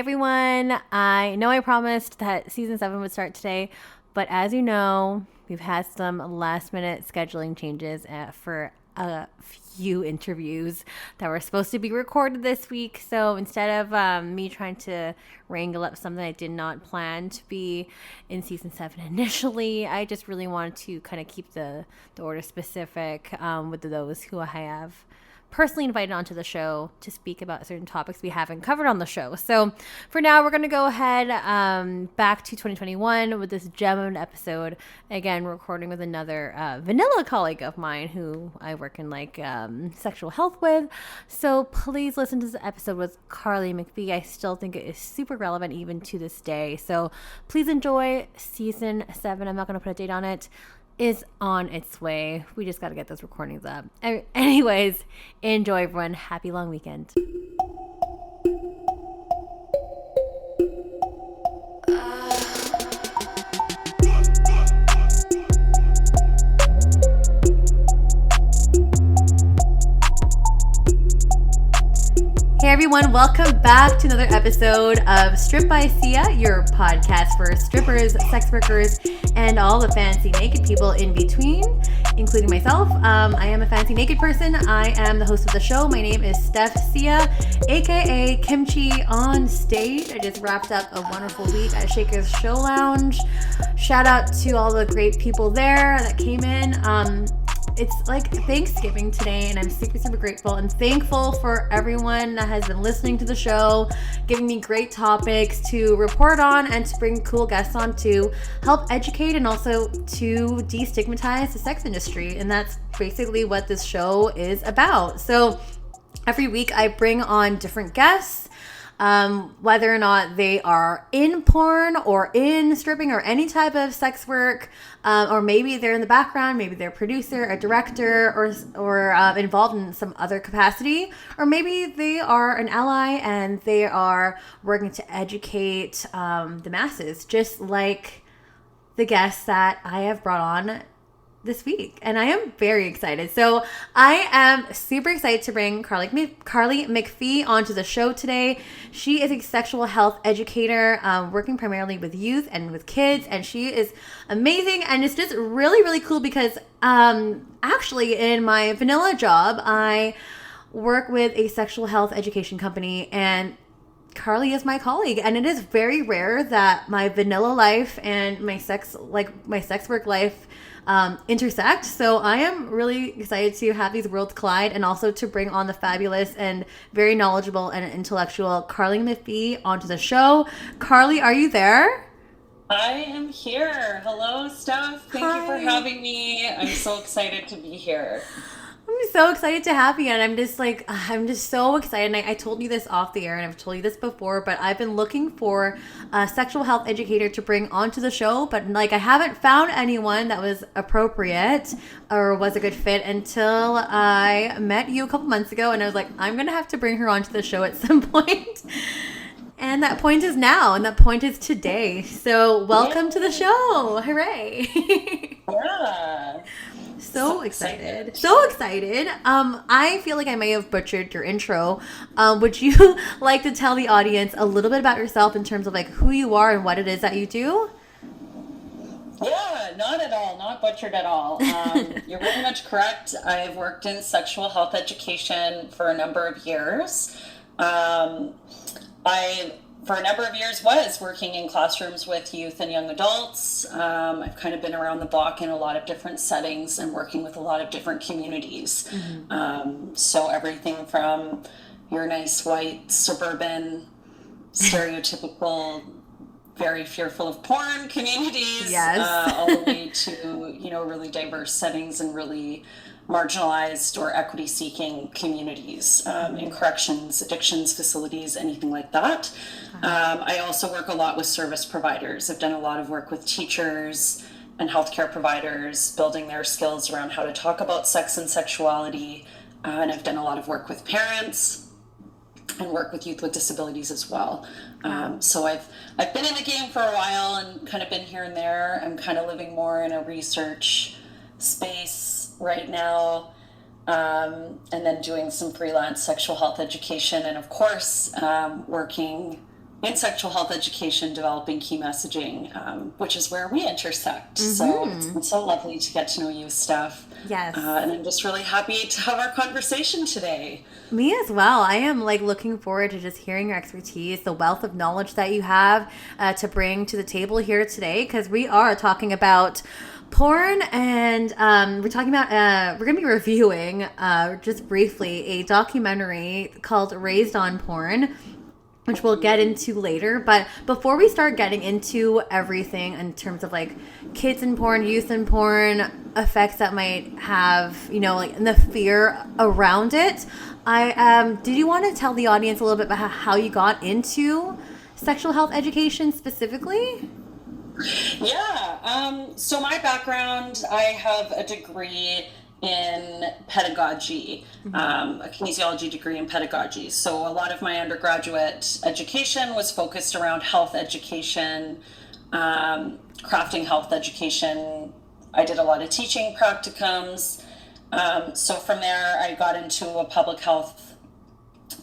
everyone. I know I promised that season 7 would start today, but as you know, we've had some last minute scheduling changes for a few interviews that were supposed to be recorded this week. So instead of me trying to wrangle up something I did not plan to be in season 7 initially, I just really wanted to kind of keep the order specific with those who I have personally invited onto the show to speak about certain topics we haven't covered on the show. So for now, we're going to go ahead back to 2021 with this gem of an episode. Again, recording with another vanilla colleague of mine who I work in sexual health with. So please listen to this episode with Carlie McPhee. I still think it is super relevant even to this day. So please enjoy season 7. I'm not going to put a date on it. Is on its way. We just got to get those recordings up. Anyways, enjoy, everyone. Happy long weekend. Hey everyone, welcome back to another episode of Strip by Sia, your podcast for strippers, sex workers, and all the fancy naked people in between, including myself. I am a fancy naked person. I am the host of the show. My name is Steph Sia, aka Kimchi on stage. I just wrapped up a wonderful week at Shaker's Show Lounge. Shout out to all the great people there that came in. It's like Thanksgiving today, and I'm super, super grateful and thankful for everyone that has been listening to the show, giving me great topics to report on and to bring cool guests on to help educate and also to destigmatize the sex industry. And that's basically what this show is about. So every week I bring on different guests. Whether or not they are in porn or in stripping or any type of sex work, or maybe they're in the background, maybe they're a producer, a director, or involved in some other capacity, or maybe they are an ally and they are working to educate the masses, just like the guests that I have brought on this week, and I am very excited. So I am super excited to bring Carlie McPhee onto the show today. She is a sexual health educator, working primarily with youth and with kids, and she is amazing. And it's just really, really cool because actually in my vanilla job, I work with a sexual health education company, and Carlie is my colleague, and it is very rare that my vanilla life and my sex work life intersect. So I am really excited to have these worlds collide, and also to bring on the fabulous and very knowledgeable and intellectual Carlie McPhee onto the show. Carlie, are you there? I am here. Hello, Steph. Thank you for having me. I'm so excited to be here. I'm so excited to have you, and I'm just so excited. And I told you this off the air, and I've told you this before, but I've been looking for a sexual health educator to bring onto the show, but I haven't found anyone that was appropriate or was a good fit until I met you a couple months ago, and I was like, I'm gonna have to bring her onto the show at some point. And that point is now, and that point is today. So welcome to the show. Hooray. Yeah. So excited. So excited. I feel like I may have butchered your intro. Would you like to tell the audience a little bit about yourself in terms of who you are and what it is that you do? Yeah, not at all. Not butchered at all. You're very much correct. I've worked in sexual health education for a number of years. I, for a number of years, was working in classrooms with youth and young adults. I've kind of been around the block in a lot of different settings and working with a lot of different communities. Mm-hmm. So everything from your nice white suburban stereotypical very fearful of porn communities, yes. All the way to really diverse settings and really marginalized or equity-seeking communities in corrections, addictions facilities, anything like that. I also work a lot with service providers. I've done a lot of work with teachers and healthcare providers, building their skills around how to talk about sex and sexuality. And I've done a lot of work with parents and work with youth with disabilities as well. So I've been in the game for a while and kind of been here and there. I'm kind of living more in a research space right now, and then doing some freelance sexual health education, and of course working in sexual health education, developing key messaging, which is where we intersect. So it's been so lovely to get to know you, Steph. Yes. And I'm just really happy to have our conversation today. Me as well. I am like looking forward to just hearing your expertise, the wealth of knowledge that you have to bring to the table here today, because we are talking about porn, and we're going to be reviewing just briefly a documentary called Raised on Porn, which we'll get into later. But before we start getting into everything in terms of like kids in porn, youth in porn, effects that might have, like and the fear around it, did you want to tell the audience a little bit about how you got into sexual health education specifically? Yeah. So my background, I have a degree in pedagogy, a kinesiology degree in pedagogy. So a lot of my undergraduate education was focused around health education, crafting health education. I did a lot of teaching practicums. So from there, I got into a public health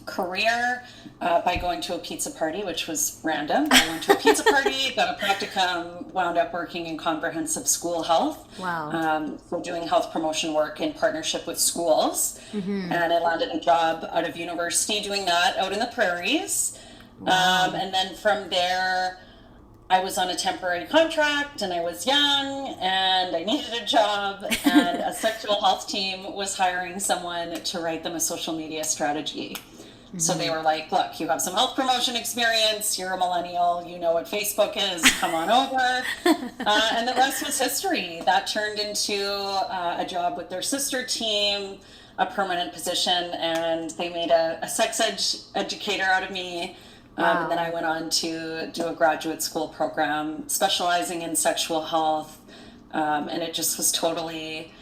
career by going to a pizza party, which was random. I went to a pizza party, got a practicum, wound up working in comprehensive school health. Wow. So doing health promotion work in partnership with schools. And I landed a job out of university doing that out in the prairies. Wow. And then from there, I was on a temporary contract and I was young and I needed a job, and a sexual health team was hiring someone to write them a social media strategy. So they were like, look, you have some health promotion experience, you're a millennial, you know what Facebook is, come on over. And the rest was history. That turned into a job with their sister team, a permanent position, and they made a sex educator out of me. Wow. And then I went on to do a graduate school program specializing in sexual health. And it just was totally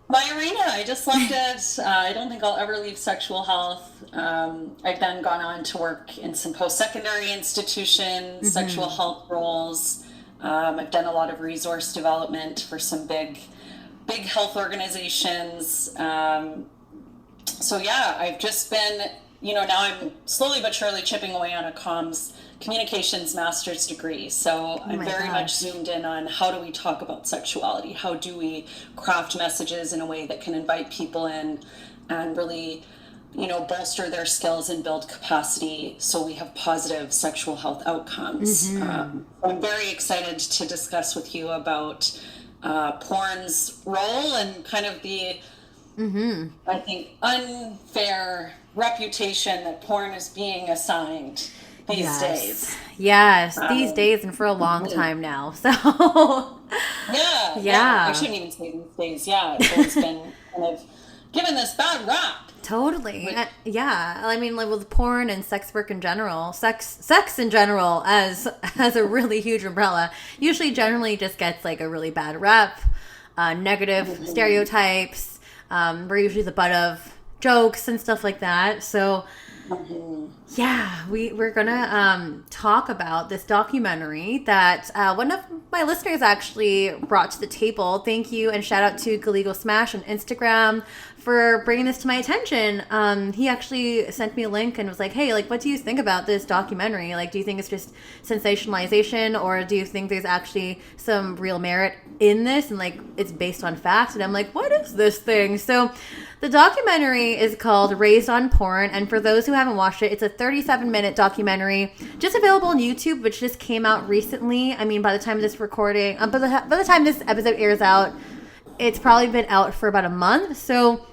my arena. I just loved it. I don't think I'll ever leave sexual health. I've then gone on to work in some post-secondary institutions, sexual health roles. I've done a lot of resource development for some big health organizations. So yeah, I've just been, now I'm slowly but surely chipping away on a communications master's degree. So I'm very much zoomed in on how do we talk about sexuality? How do we craft messages in a way that can invite people in and really, bolster their skills and build capacity so we have positive sexual health outcomes. I'm very excited to discuss with you about porn's role and kind of the, I think, unfair reputation that porn is being assigned these days. Yes, these days and for a long time now. So yeah. I shouldn't even say these days. Yeah, it's always been kind of given this bad rap. Totally. Yeah. I mean, like with porn and sex work in general, sex in general as a really huge umbrella, usually generally just gets like a really bad rep, negative stereotypes. We're usually the butt of jokes and stuff like that. So yeah, we're gonna talk about this documentary that one of my listeners actually brought to the table. Thank you, and shout out to Galegal Smash on Instagram for bringing this to my attention. He actually sent me a link and was like, hey, like, what do you think about this documentary? Like, do you think it's just sensationalization, or do you think there's actually some real merit in this and like it's based on facts? And I'm like, what is this thing? So the documentary is called Raised on Porn, and for those who haven't watched it, it's a 37-minute documentary just available on YouTube, which just came out recently. I mean, by the time of this recording, by the time this episode airs out, it's probably been out for about a month. So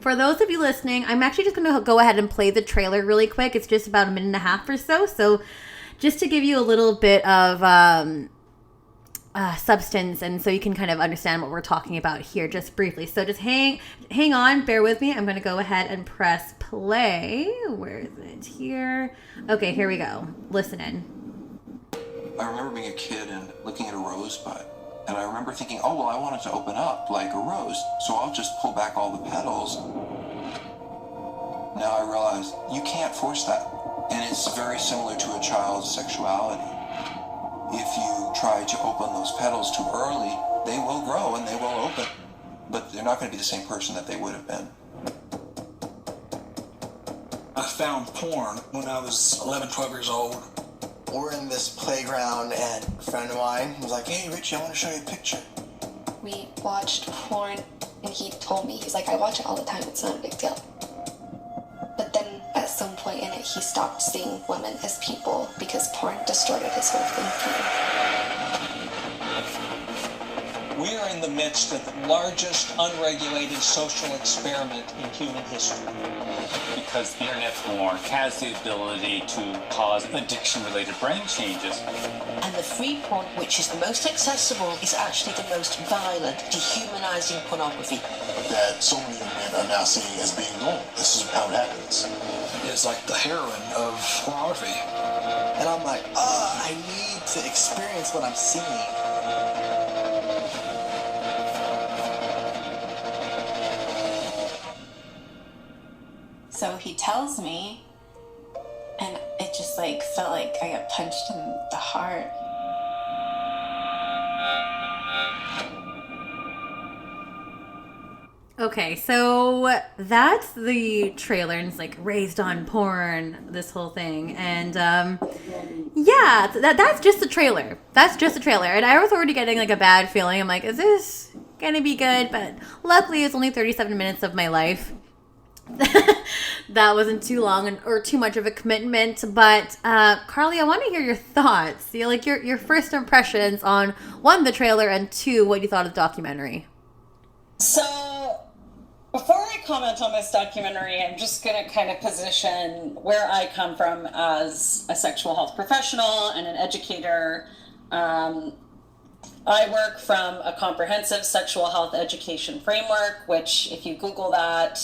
for those of you listening, I'm actually just going to go ahead and play the trailer really quick. It's just about a minute and a half or so. So just to give you a little bit of substance, and so you can kind of understand what we're talking about here just briefly. So just hang on, bear with me. I'm going to go ahead and press play. Where is it? Here. Okay, here we go. Listen in. I remember being a kid and looking at a rosebud, and I remember thinking, oh, well, I want it to open up like a rose, so I'll just pull back all the petals. Now I realize you can't force that, and it's very similar to a child's sexuality. If you try to open those petals too early, they will grow and they will open, but they're not going to be the same person that they would have been. found porn when I was 11, 12 years old. We're in this playground, and a friend of mine was like, hey, Richie, I want to show you a picture. We watched porn, and he told me, he's like, I watch it all the time, it's not a big deal. But then at some point in it, he stopped seeing women as people because porn distorted his whole thinking. We are in the midst of the largest unregulated social experiment in human history. Because internet porn has the ability to cause addiction-related brain changes. And the free porn, which is the most accessible, is actually the most violent, dehumanizing pornography. That so many men are now seeing as being normal. This is how it happens. It's like the heroin of pornography. And I'm like, I need to experience what I'm seeing. So he tells me, and it just like felt like I got punched in the heart. Okay, so that's the trailer, and it's like raised on porn, this whole thing, and yeah, that's just the trailer. That's just the trailer, and I was already getting like a bad feeling. I'm like, is this gonna be good? But luckily, it's only 37 minutes of my life. That wasn't too long or too much of a commitment. But Carlie, I want to hear your thoughts. Like your first impressions on one, the trailer, and two, what you thought of the documentary. So, before I comment on this documentary, I'm just going to kind of position where I come from as a sexual health professional and an educator. I work from a comprehensive sexual health education framework, which, if you Google that,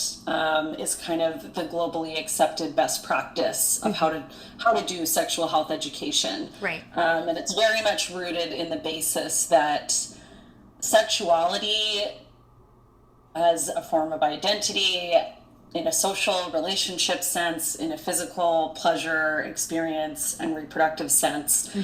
is kind of the globally accepted best practice of how to do sexual health education. Right. And it's very much rooted in the basis that sexuality as a form of identity, in a social relationship sense, in a physical pleasure experience and reproductive sense,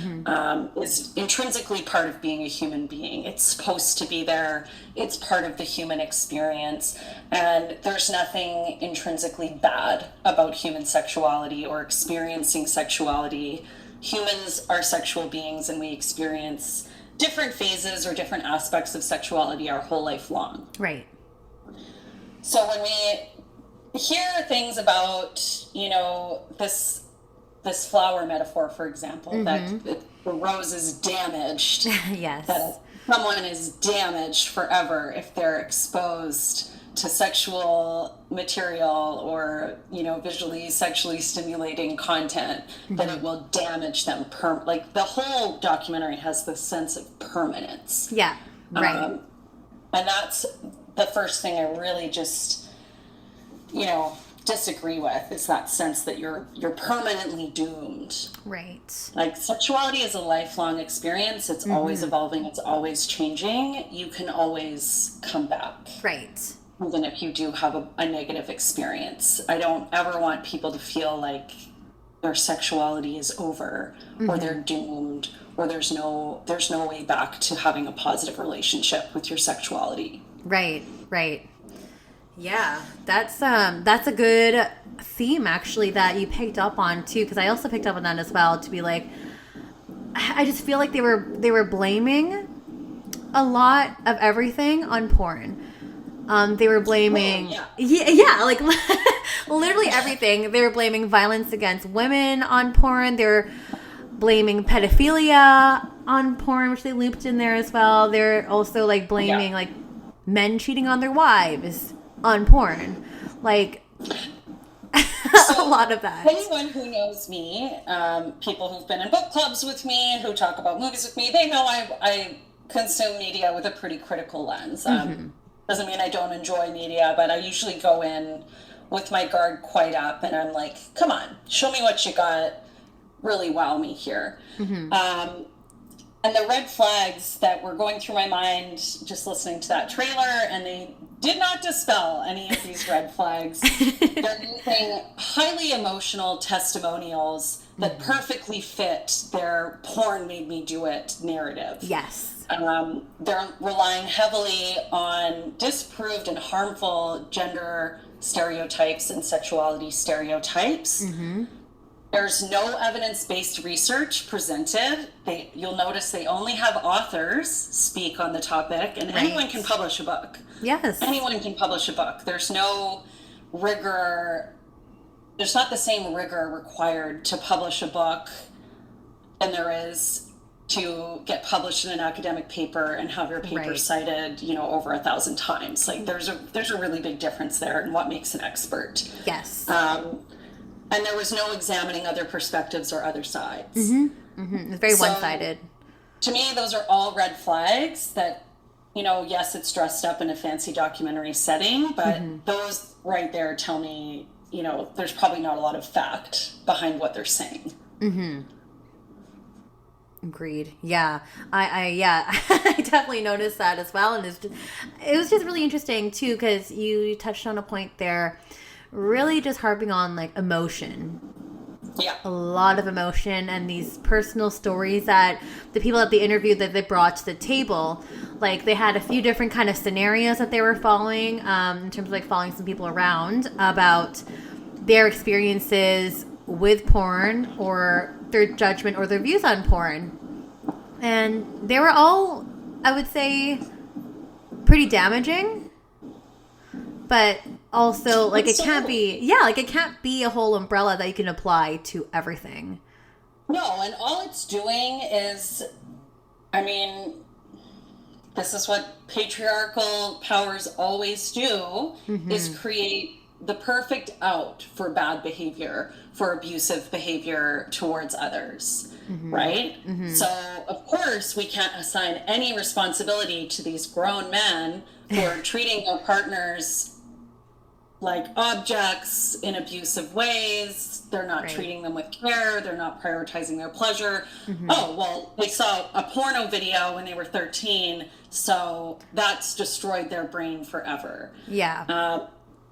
is intrinsically part of being a human being. It's supposed to be there. It's part of the human experience. And there's nothing intrinsically bad about human sexuality or experiencing sexuality. Humans are sexual beings, and we experience different phases or different aspects of sexuality our whole life long. Right. So when we hear things about, this flower metaphor, for example, that the rose is damaged. Yes. That someone is damaged forever if they're exposed to sexual material or, visually, sexually stimulating content, that it will damage them. Like the whole documentary has this sense of permanence. Yeah, right. And that's the first thing I really just, disagree with, is that sense that you're permanently doomed. Right. Like, sexuality is a lifelong experience. It's always evolving. It's always changing. You can always come back. Right. Even if you do have a negative experience. I don't ever want people to feel like their sexuality is over, or they're doomed, or there's no way back to having a positive relationship with your sexuality. Right. Yeah, that's a good theme, actually, that you picked up on too, because I also picked up on that as well, to be like, I just feel like they were blaming a lot of everything on porn. They were blaming, like literally everything. They were blaming violence against women on porn. They were blaming pedophilia on porn, which they looped in there as well. They're also like blaming like men cheating on their wives on porn, like a lot of that. Anyone who knows me, people who've been in book clubs with me, who talk about movies with me, they know I consume media with a pretty critical lens. Doesn't mean I don't enjoy media, but I usually go in with my guard quite up, and I'm like, come on, show me what you got, really wow me here. And the red flags that were going through my mind just listening to that trailer, and they did not dispel any of these red flags. They're using highly emotional testimonials that perfectly fit their porn made me do it narrative. Yes. They're relying heavily on disproved and harmful gender stereotypes and sexuality stereotypes. There's no evidence-based research presented. You'll notice they only have authors speak on the topic, and anyone can publish a book. Yes. Anyone can publish a book. There's no rigor. There's not the same rigor required to publish a book than there is to get published in an academic paper and have your paper cited, over 1,000 times. Like there's a really big difference there in what makes an expert. Yes. And there was no examining other perspectives or other sides. It's very one-sided. To me, those are all red flags that, yes, it's dressed up in a fancy documentary setting, but those right there tell me, there's probably not a lot of fact behind what they're saying. Agreed. Yeah. I definitely noticed that as well. And it was just really interesting too, because you touched on a point there, really just harping on like emotion. Yeah. A lot of emotion and these personal stories that the people at the interview that they brought to the table, like they had a few different kind of scenarios that they were following, in terms of like following some people around about their experiences with porn or their judgment or their views on porn. And they were all, I would say, pretty damaging. But also, like, it can't be a whole umbrella that you can apply to everything. No, and all it's doing is, this is what patriarchal powers always do, is create the perfect out for bad behavior, for abusive behavior towards others, right? So, of course, we can't assign any responsibility to these grown men who are treating their partners like objects in abusive ways. They're not treating them with care. They're not prioritizing their pleasure. Oh, well, they saw a porno video when they were 13, so that's destroyed their brain forever. Yeah.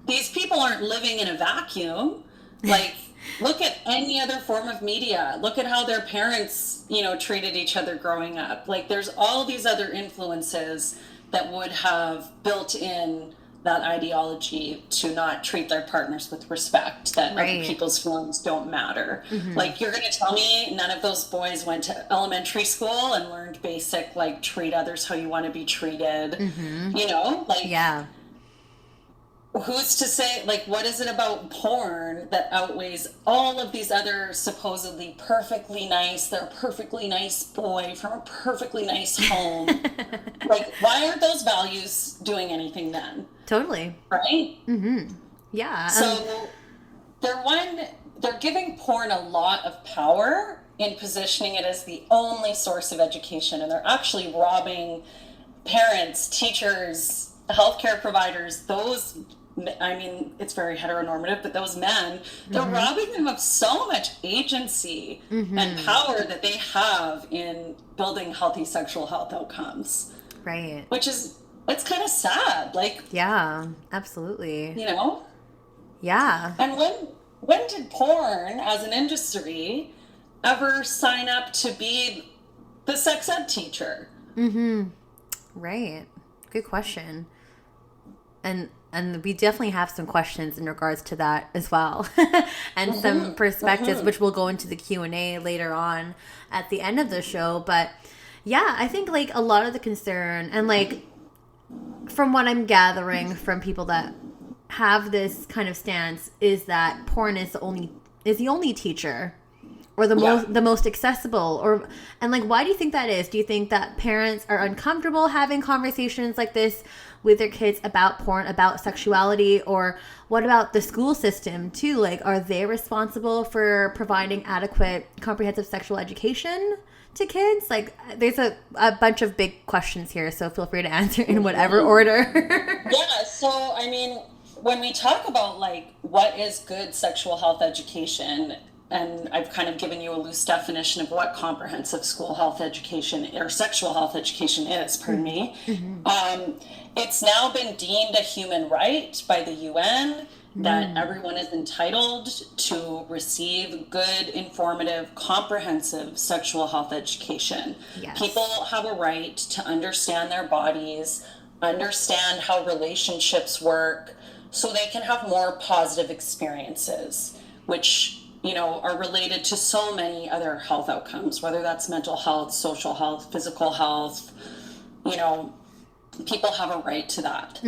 These people aren't living in a vacuum. Like, look at any other form of media. Look at how their parents, treated each other growing up. Like, there's all these other influences that would have built in that ideology to not treat their partners with respect, that other people's feelings don't matter. Like, you're going to tell me none of those boys went to elementary school and learned basic, like, treat others how you want to be treated, Yeah. Who's to say, like, what is it about porn that outweighs all of these other supposedly perfectly nice, they're a perfectly nice boy from a perfectly nice home? Like, why aren't those values doing anything then? Totally. Right? Yeah. So they're giving porn a lot of power in positioning it as the only source of education, and they're actually robbing parents, teachers, healthcare providers, it's very heteronormative, but those men, they're robbing them of so much agency and power that they have in building healthy sexual health outcomes. Right. Which is, it's kind of sad. Like, yeah, absolutely. Yeah. And when did porn as an industry ever sign up to be the sex ed teacher? Right. Good question. And we definitely have some questions in regards to that as well. And some perspectives, which we'll go into the Q&A later on at the end of the show. But yeah, I think like a lot of the concern, and like from what I'm gathering from people that have this kind of stance, is that porn is the only teacher, or the most accessible, and like, why do you think that is? Do you think that parents are uncomfortable having conversations like this with their kids about porn, about sexuality? Or what about the school system too? Like, are they responsible for providing adequate, comprehensive sexual education to kids? Like, there's a bunch of big questions here, so feel free to answer in whatever order. Yeah, so when we talk about like what is good sexual health education, and I've kind of given you a loose definition of what comprehensive school health education or sexual health education is, pardon me. It's now been deemed a human right by the UN that everyone is entitled to receive good, informative, comprehensive sexual health education. Yes. People have a right to understand their bodies, understand how relationships work, so they can have more positive experiences, which, you know, are related to so many other health outcomes, whether that's mental health, social health, physical health. You know, people have a right to that.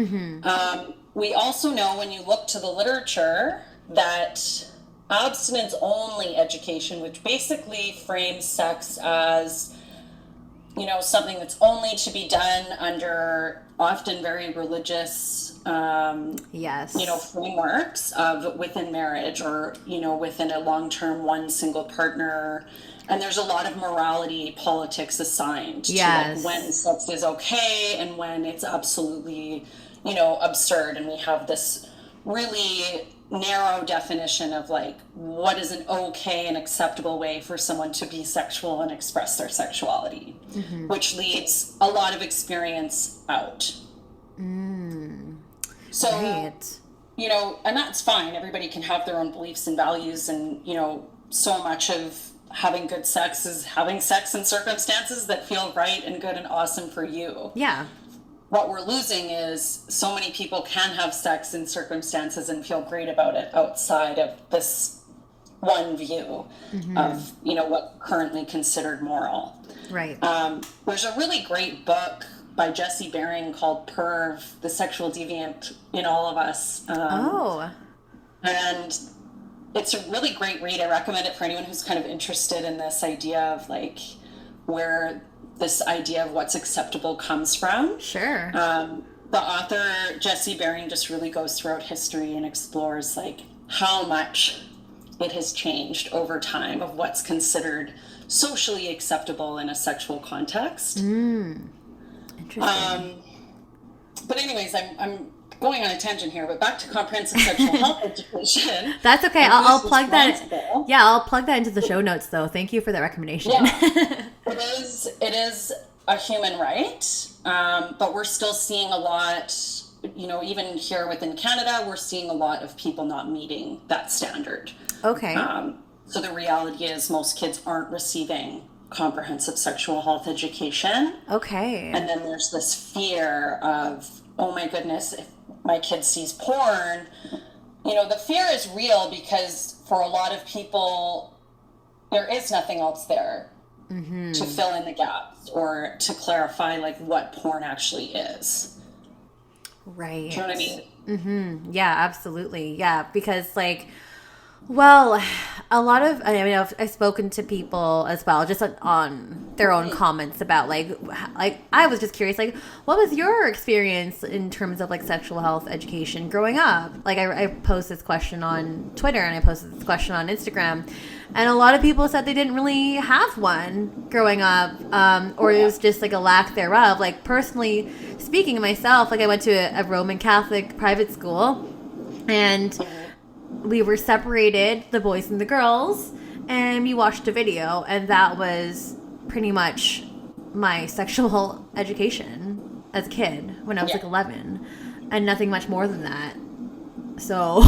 We also know, when you look to the literature, that abstinence-only education, which basically frames sex as, you know, something that's only to be done under often very religious, you know, frameworks of within marriage, or, you know, within a long-term one single partner. And there's a lot of morality politics assigned to like when sex is okay and when it's absolutely, you know, absurd. And we have this really narrow definition of like what is an okay and acceptable way for someone to be sexual and express their sexuality, which leaves a lot of experience out. So, you know, and that's fine. Everybody can have their own beliefs and values, and, you know, so much of having good sex is having sex in circumstances that feel right and good and awesome for you. Yeah. What we're losing is so many people can have sex in circumstances and feel great about it outside of this one view of, you know, what currently considered moral. Right. There's a really great book by Jesse Bering called Perv, The Sexual Deviant in All of Us. And it's a really great read. I recommend it for anyone who's kind of interested in this idea of like where this idea of what's acceptable comes from. Sure. The author, Jesse Bering, just really goes throughout history and explores like how much it has changed over time of what's considered socially acceptable in a sexual context. Interesting. But anyways, I'm going on a tangent here, but back to comprehensive sexual health education. That's okay. I'll plug that. Yeah, I'll plug that into the show notes, though. Thank you for that recommendation. Yeah. It is a human right, but we're still seeing a lot, you know, even here within Canada, we're seeing a lot of people not meeting that standard. Okay. So the reality is most kids aren't receiving comprehensive sexual health education. Okay. And then there's this fear of, oh my goodness, if my kid sees porn, you know, the fear is real because for a lot of people, there is nothing else there to fill in the gaps or to clarify like what porn actually is. Right. Do you know what I mean? Yeah, absolutely. Yeah, because like, well, a lot of, I mean, I've spoken to people as well, just on their own comments about like I was just curious, like, what was your experience in terms of like sexual health education growing up? Like, I posted this question on Twitter and I posted this question on Instagram, and a lot of people said they didn't really have one growing up, or it was just like a lack thereof. Like, personally speaking of myself, like I went to a Roman Catholic private school, and we were separated, the boys and the girls, and we watched a video, and that was pretty much my sexual education as a kid when I was like 11, and nothing much more than that. So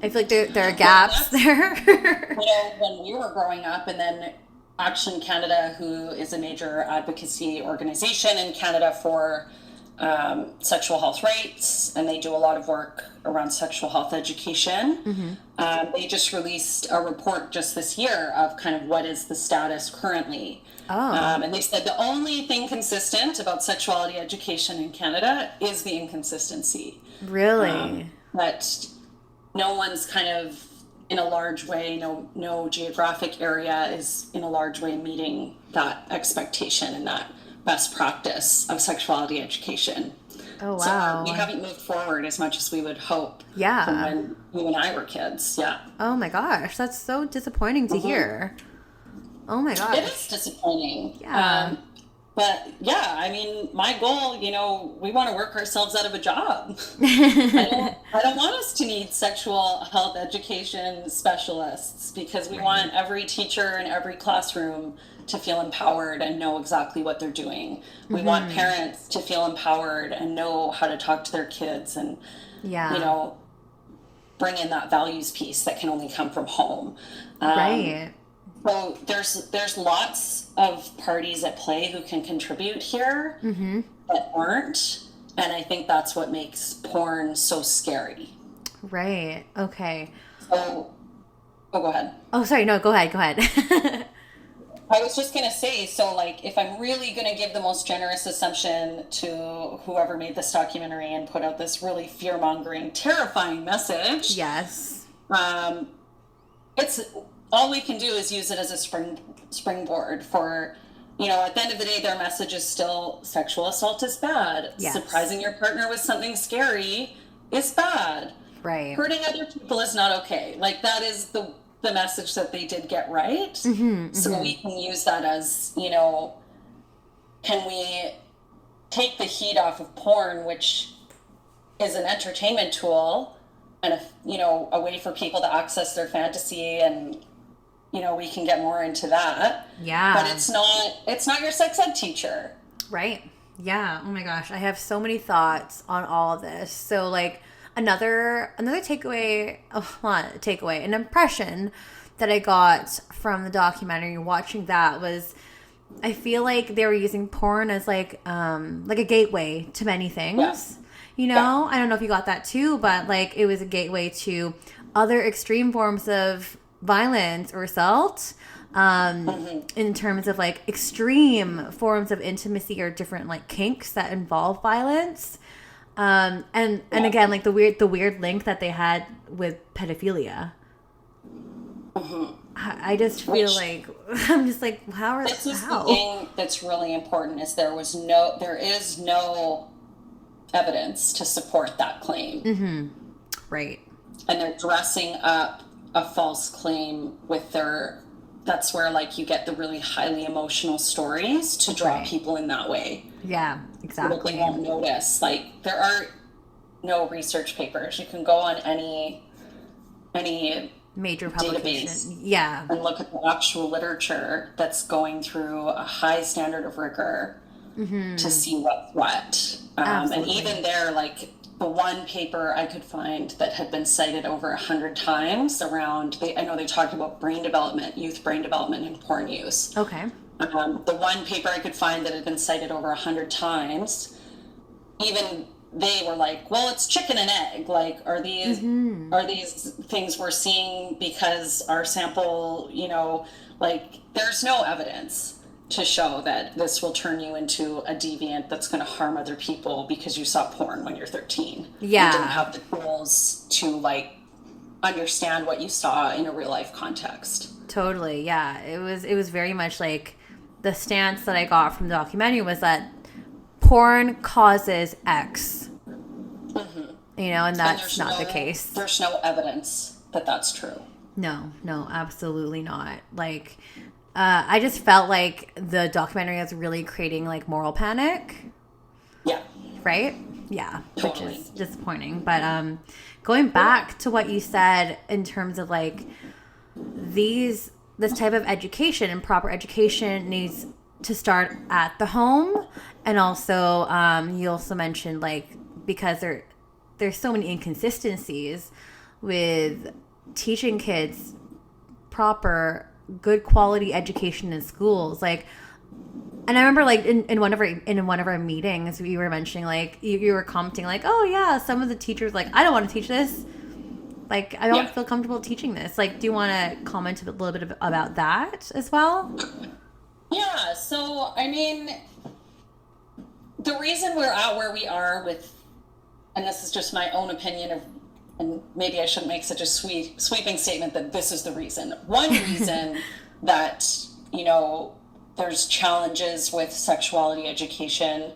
I feel like there are gaps there. You know, when we were growing up, and then Action Canada, who is a major advocacy organization in Canada for sexual health rights, and they do a lot of work around sexual health education. They just released a report just this year of kind of what is the status currently. And they said the only thing consistent about sexuality education in Canada is the inconsistency. Really? That no one's kind of in a large way, no geographic area is in a large way meeting that expectation and that best practice of sexuality education. Oh, wow. So we haven't moved forward as much as we would hope. Yeah. From when you and I were kids. Yeah. Oh my gosh, that's so disappointing to hear. Oh my gosh. It is disappointing. Yeah. But yeah, I mean, my goal, you know, we want to work ourselves out of a job. I don't want us to need sexual health education specialists, because we want every teacher in every classroom to feel empowered and know exactly what they're doing. We want parents to feel empowered and know how to talk to their kids and, you know, bring in that values piece that can only come from home. Right. So there's lots of parties at play who can contribute here that aren't. And I think that's what makes porn so scary. Right. Okay. So, go ahead. Oh, sorry. No, go ahead. I was just going to say, so like, if I'm really going to give the most generous assumption to whoever made this documentary and put out this really fear-mongering, terrifying message. Yes. It's all we can do is use it as a springboard for, you know, at the end of the day, their message is still sexual assault is bad. Yes. Surprising your partner with something scary is bad. Right. Hurting other people is not okay. Like, that is the message that they did get right. Mm-hmm, so we can use that as, you know, can we take the heat off of porn, which is an entertainment tool and a way for people to access their fantasy, and we can get more into that. Yeah. But it's not your sex ed teacher. Right. Yeah. Oh my gosh. I have so many thoughts on all of this. So like another takeaway, an impression that I got from the documentary watching that was, I feel like they were using porn as like a gateway to many things. Yeah. I don't know if you got that too, but like it was a gateway to other extreme forms of violence or assault, in terms of like extreme forms of intimacy or different like kinks that involve violence. And again, like the weird link that they had with pedophilia. I just feel like I'm just like, how? The thing that's really important is there is no evidence to support that claim. Mm-hmm. Right. And they're dressing up a false claim with that's where like you get the really highly emotional stories to draw people in that way. Yeah, exactly. So that they won't notice. Like, there are no research papers. You can go on any major publication, and look at the actual literature that's going through a high standard of rigor to see what's what. And even there, like the one paper I could find that had been cited over 100 times around, I know they talked about brain development, youth brain development and porn use. Okay. The one paper I could find that had been cited over 100 times, even they were like, well, it's chicken and egg. Like, are these things we're seeing because our sample, like, there's no evidence to show that this will turn you into a deviant that's going to harm other people because you saw porn when you're 13. Yeah. You didn't have the tools to, like, understand what you saw in a real life context. Totally. Yeah. It was very much like the stance that I got from the documentary was that porn causes X. Mm-hmm. And that's not the case. There's no evidence that that's true. No, absolutely not. Like, I just felt like the documentary was really creating like moral panic. Yeah. Right? Yeah. Totally. Which is disappointing. But going back to what you said in terms of like this type of education and proper education needs to start at the home. And also, you also mentioned like, because there's so many inconsistencies with teaching kids proper, good quality education in schools. Like, and I remember like in one of our meetings, we were mentioning like you were commenting like, oh yeah, some of the teachers like, I don't want to teach this. Like, I don't feel comfortable teaching this. Like, do you want to comment a little bit about that as well? Yeah. So, I mean, the reason we're at where we are with, and this is just my own opinion and maybe I shouldn't make such a sweeping statement that this is the reason. One reason that, there's challenges with sexuality education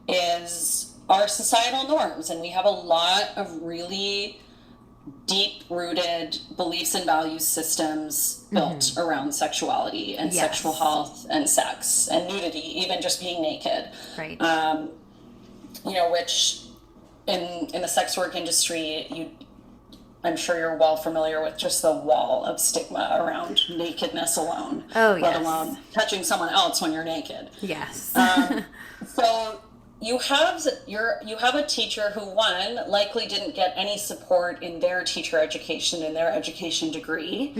is our societal norms. And we have a lot of really deep-rooted beliefs and value systems built around sexuality and sexual health and sex and nudity, even just being naked. Right. Which in the sex work industry, I'm sure you're well familiar with just the wall of stigma around nakedness alone. Oh, yes. Let alone touching someone else when you're naked. Yes. So you have a teacher who, one, likely didn't get any support in their teacher education, in their education degree,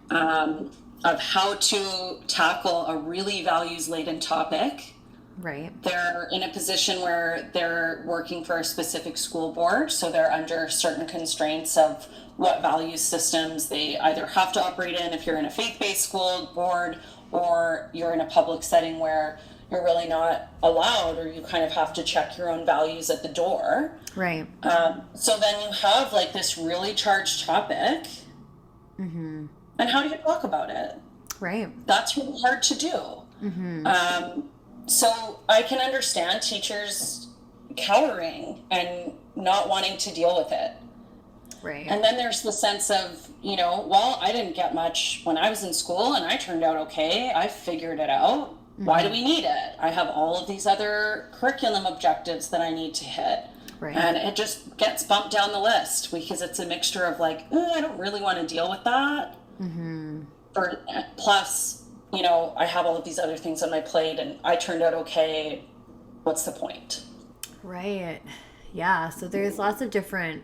of how to tackle a really values-laden topic Right. They're in a position where they're working for a specific school board, so they're under certain constraints of what value systems they either have to operate in if you're in a faith-based school board, or you're in a public setting where you're really not allowed, or you kind of have to check your own values at the door. Right. So then you have like this really charged topic. Mm-hmm. And how do you talk about it? Right. That's really hard to do. Mm-hmm. So I can understand teachers cowering and not wanting to deal with it. Right. And then there's the sense of, well, I didn't get much when I was in school and I turned out okay. I figured it out. Mm-hmm. Why do we need it? I have all of these other curriculum objectives that I need to hit. Right. And it just gets bumped down the list because it's a mixture of like, I don't really want to deal with that. Mm-hmm. Plus, I have all of these other things on my plate and I turned out okay. What's the point? Right. Yeah. So there's lots of different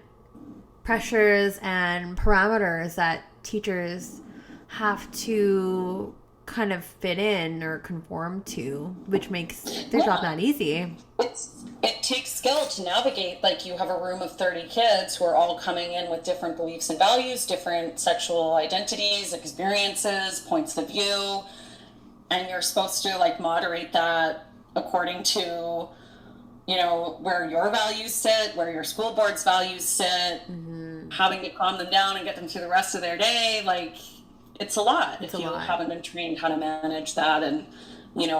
pressures and parameters that teachers have to kind of fit in or conform to, which makes their job not easy. It takes skill to navigate. Like, you have a room of 30 kids who are all coming in with different beliefs and values, different sexual identities, experiences, points of view, and you're supposed to like moderate that according to where your values sit, where your school board's values sit, having to calm them down and get them through the rest of their day. Like, it's a lot if you haven't been trained how to manage that and,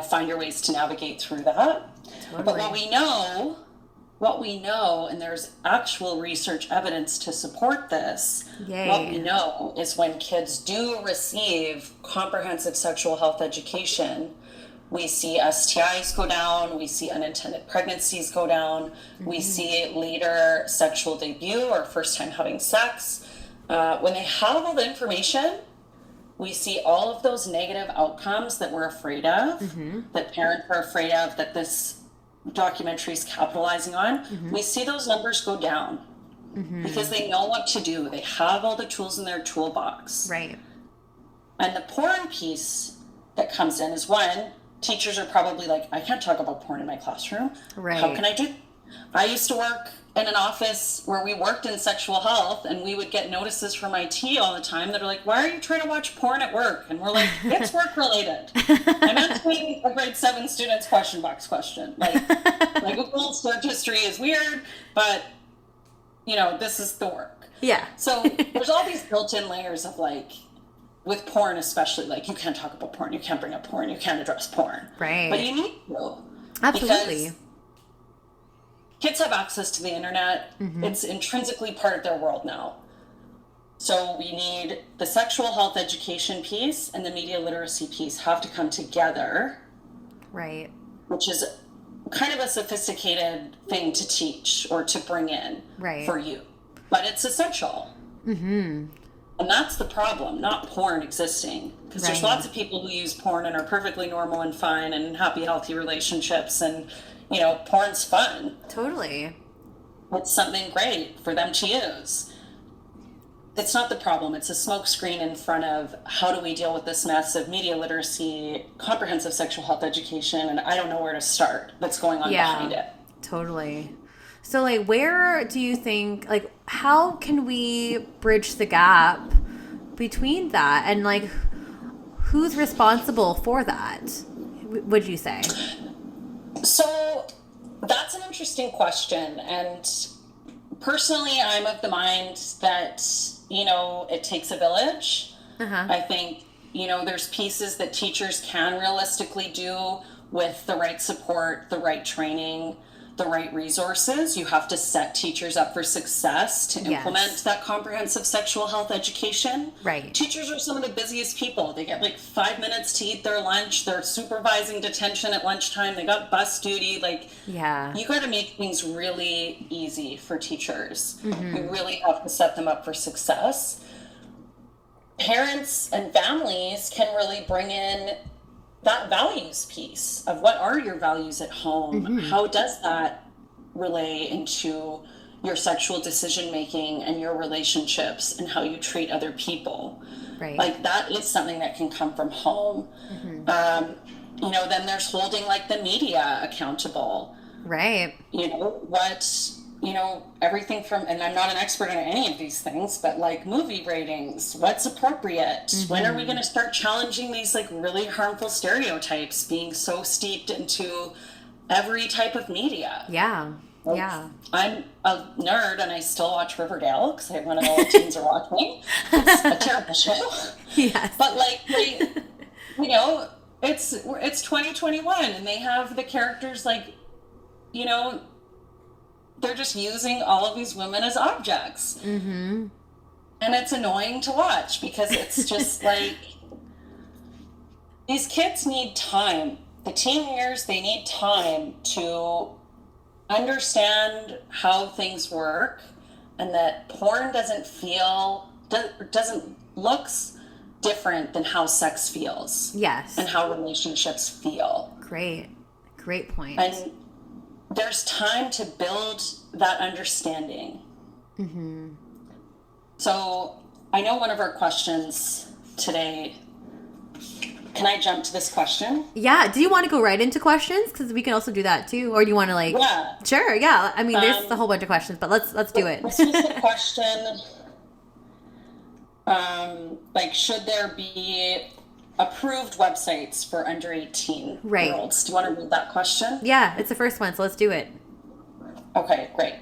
find your ways to navigate through that. Totally. But what we know, and there's actual research evidence to support this, what we know is when kids do receive comprehensive sexual health education, we see STIs go down, we see unintended pregnancies go down, we see later sexual debut or first time having sex. When they have all the information, we see all of those negative outcomes that we're afraid of, that parents are afraid of, that this documentary is capitalizing on. We see those numbers go down because they know what to do. They have all the tools in their toolbox. Right. And the porn piece that comes in is when teachers are probably like, I can't talk about porn in my classroom. Right. How can I do? I used to work in an office where we worked in sexual health, and we would get notices from IT all the time that are like, why are you trying to watch porn at work? And we're like, it's work related. I'm answering a grade 7 student's question box question. Like Google search history is weird, but this is the work. Yeah. So there's all these built-in layers of like, with porn especially, like, you can't talk about porn, you can't bring up porn, you can't address porn. Right. But you need to. Absolutely. Kids have access to the internet. It's intrinsically part of their world now. So we need the sexual health education piece and the media literacy piece have to come together. Right. Which is kind of a sophisticated thing to teach or to bring in for you. But it's essential. And that's the problem, not porn existing. Because there's lots of people who use porn and are perfectly normal and fine and happy, healthy relationships, and porn's fun. Totally. It's something great for them to use. It's not the problem. It's a smokescreen in front of how do we deal with this mess of media literacy, comprehensive sexual health education, and I don't know where to start that's going on behind it. Totally. So, like, where do you think, like, how can we bridge the gap between that? And, like, who's responsible for that, would you say? So, that's an interesting question. And personally, I'm of the mind that, it takes a village. I think, there's pieces that teachers can realistically do with the right support, the right training, the right resources. You have to set teachers up for success to implement that comprehensive sexual health education. Right. Teachers are some of the busiest people. They get like 5 minutes to eat their lunch. They're supervising detention at lunchtime. They got bus duty. Like, you got to make things really easy for teachers. You really have to set them up for success. Parents and families can really bring in that values piece of what are your values at home? How does that relay into your sexual decision making and your relationships and how you treat other people? Right. Like, that is something that can come from home. you know, then there's holding like the media accountable. Right. You know, everything from, and I'm not an expert in any of these things, but like movie ratings, what's appropriate? Mm-hmm. When are we going to start challenging these like really harmful stereotypes being so steeped into every type of media? Yeah. Like, yeah. I'm a nerd and I still watch Riverdale because I want to know what teens are watching. It's a terrible show. Yes. But like, you know, it's 2021 and they have the characters like, you know, they're just using all of these women as objects. Mm-hmm. And it's annoying to watch because it's just like, these kids need time. The teen years, they need time to understand how things work and that porn looks different than how sex feels. Yes. And how relationships feel. Great point. And there's time to build that understanding. Mm-hmm. So I know one of our questions today, can I jump to this question? Yeah. Do you want to go right into questions? Because we can also do that too. Or do you want to like... Yeah. Sure, yeah. I mean, there's a whole bunch of questions, but let's do it. This was the question, like, should there be approved websites for under 18 girls? Do you want to read that question? Yeah, it's the first one, so let's do it. Okay, great.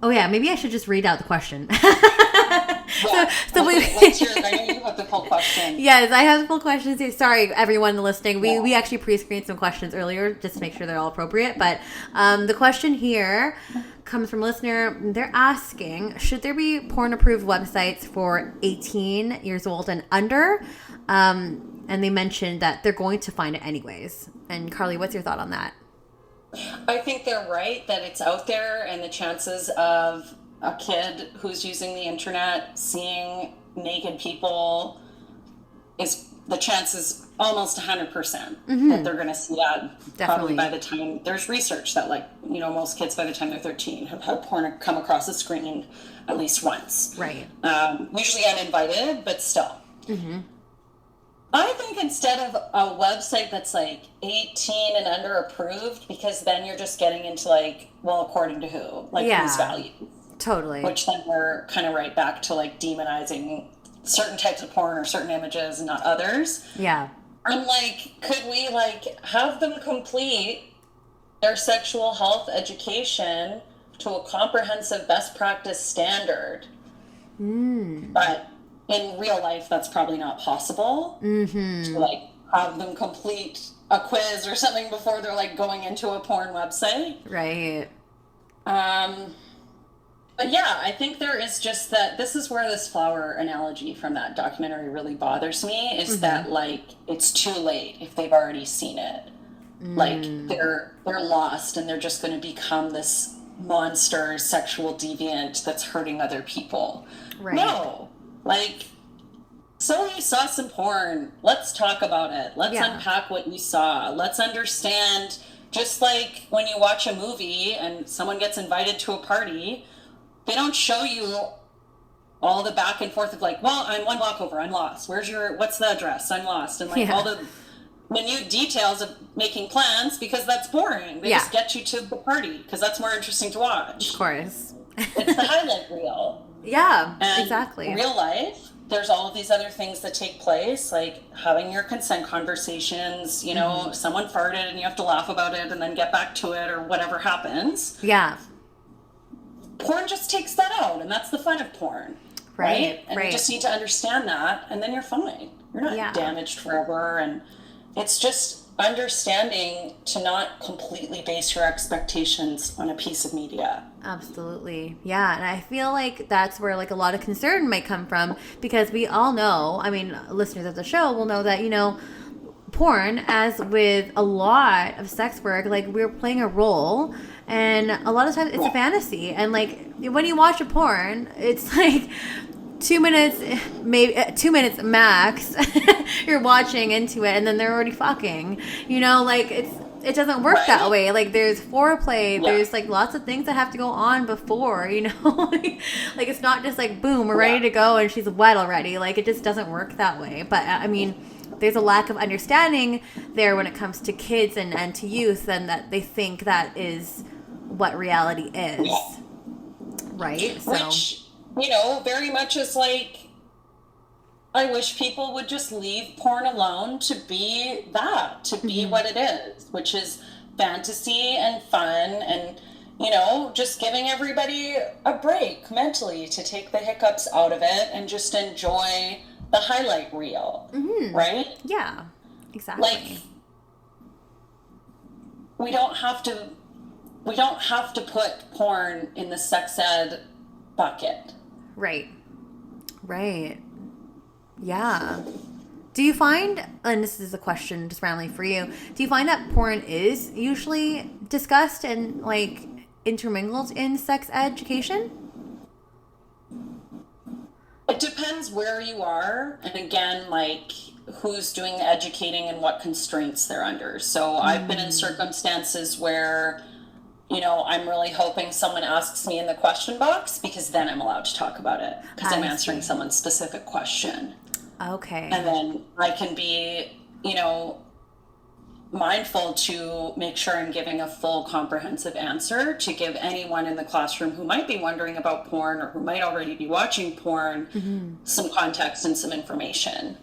Oh yeah, maybe I should just read out the question. Yeah. Let's hear it. I know you have the full question. Yes, I have the full questions here. Sorry, everyone listening. We actually pre-screened some questions earlier just to make sure they're all appropriate. But the question here comes from a listener. They're asking, should there be porn-approved websites for 18 years old and under? And they mentioned that they're going to find it anyways. And Carlie, what's your thought on that? I think they're right that it's out there, and the chances of a kid who's using the internet seeing naked people the chance is almost 100% that they're going to see that. Definitely. Probably by the time there's research that, like, you know, most kids by the time they're 13 have had porn come across the screen at least once. Right. Usually uninvited, but still. Mm-hmm. I think instead of a website that's like 18 and under approved, because then you're just getting into like, well, according to who? Like, whose value? Totally. Which then we're kind of right back to like demonizing certain types of porn or certain images and not others. Yeah. I'm like, could we like have them complete their sexual health education to a comprehensive best practice standard? But in real life, that's probably not possible. To like have them complete a quiz or something before they're like going into a porn website. Right. But yeah, I think there is just that. This is where this flower analogy from that documentary really bothers me, is that like it's too late if they've already seen it. Like they're lost and they're just going to become this monster sexual deviant that's hurting other people. Right. No, like, so you saw some porn. Let's talk about it. Let's unpack what you saw. Let's understand. Just like when you watch a movie and someone gets invited to a party, they don't show you all the back and forth of like, well, I'm one block over, I'm lost. What's the address? I'm lost. And like all the minute details of making plans, because that's boring. They just get you to the party because that's more interesting to watch. Of course. It's the highlight reel. Yeah, and exactly. In real life, there's all of these other things that take place, like having your consent conversations, you know, someone farted and you have to laugh about it and then get back to it or whatever happens. Yeah. Porn just takes that out, and that's the fun of porn, right? And you just need to understand that, and then you're fine. You're not damaged forever, and it's just understanding to not completely base your expectations on a piece of media. Absolutely. Yeah, and I feel like that's where like a lot of concern might come from, because we all know, I mean, listeners of the show will know that, you know, porn, as with a lot of sex work, like we're playing a role, and a lot of times it's a fantasy, and like when you watch a porn, it's like 2 minutes, maybe 2 minutes max. You're watching into it, and then they're already fucking. You know, like it doesn't work that way. Like there's foreplay, there's like lots of things that have to go on before. You know, like it's not just like boom, we're ready to go, and she's wet already. Like it just doesn't work that way. But I mean, there's a lack of understanding there when it comes to kids and to youth, and that they think that is what reality is. Yeah. Right? So, which, you know, very much is like, I wish people would just leave porn alone to be that, to be what it is, which is fantasy and fun and, you know, just giving everybody a break mentally to take the hiccups out of it and just enjoy the highlight reel, right? Yeah, exactly. Like, we don't have to put porn in the sex ed bucket. Right. Yeah. Do you find, and this is a question just randomly for you, do you find that porn is usually discussed and like intermingled in sex education? It depends where you are, and again, like, who's doing the educating and what constraints they're under. So I've been in circumstances where, you know, I'm really hoping someone asks me in the question box, because then I'm allowed to talk about it, because I'm answering someone's specific question. Okay. And then I can be, you know, mindful to make sure I'm giving a full comprehensive answer to give anyone in the classroom who might be wondering about porn or who might already be watching porn some context and some information.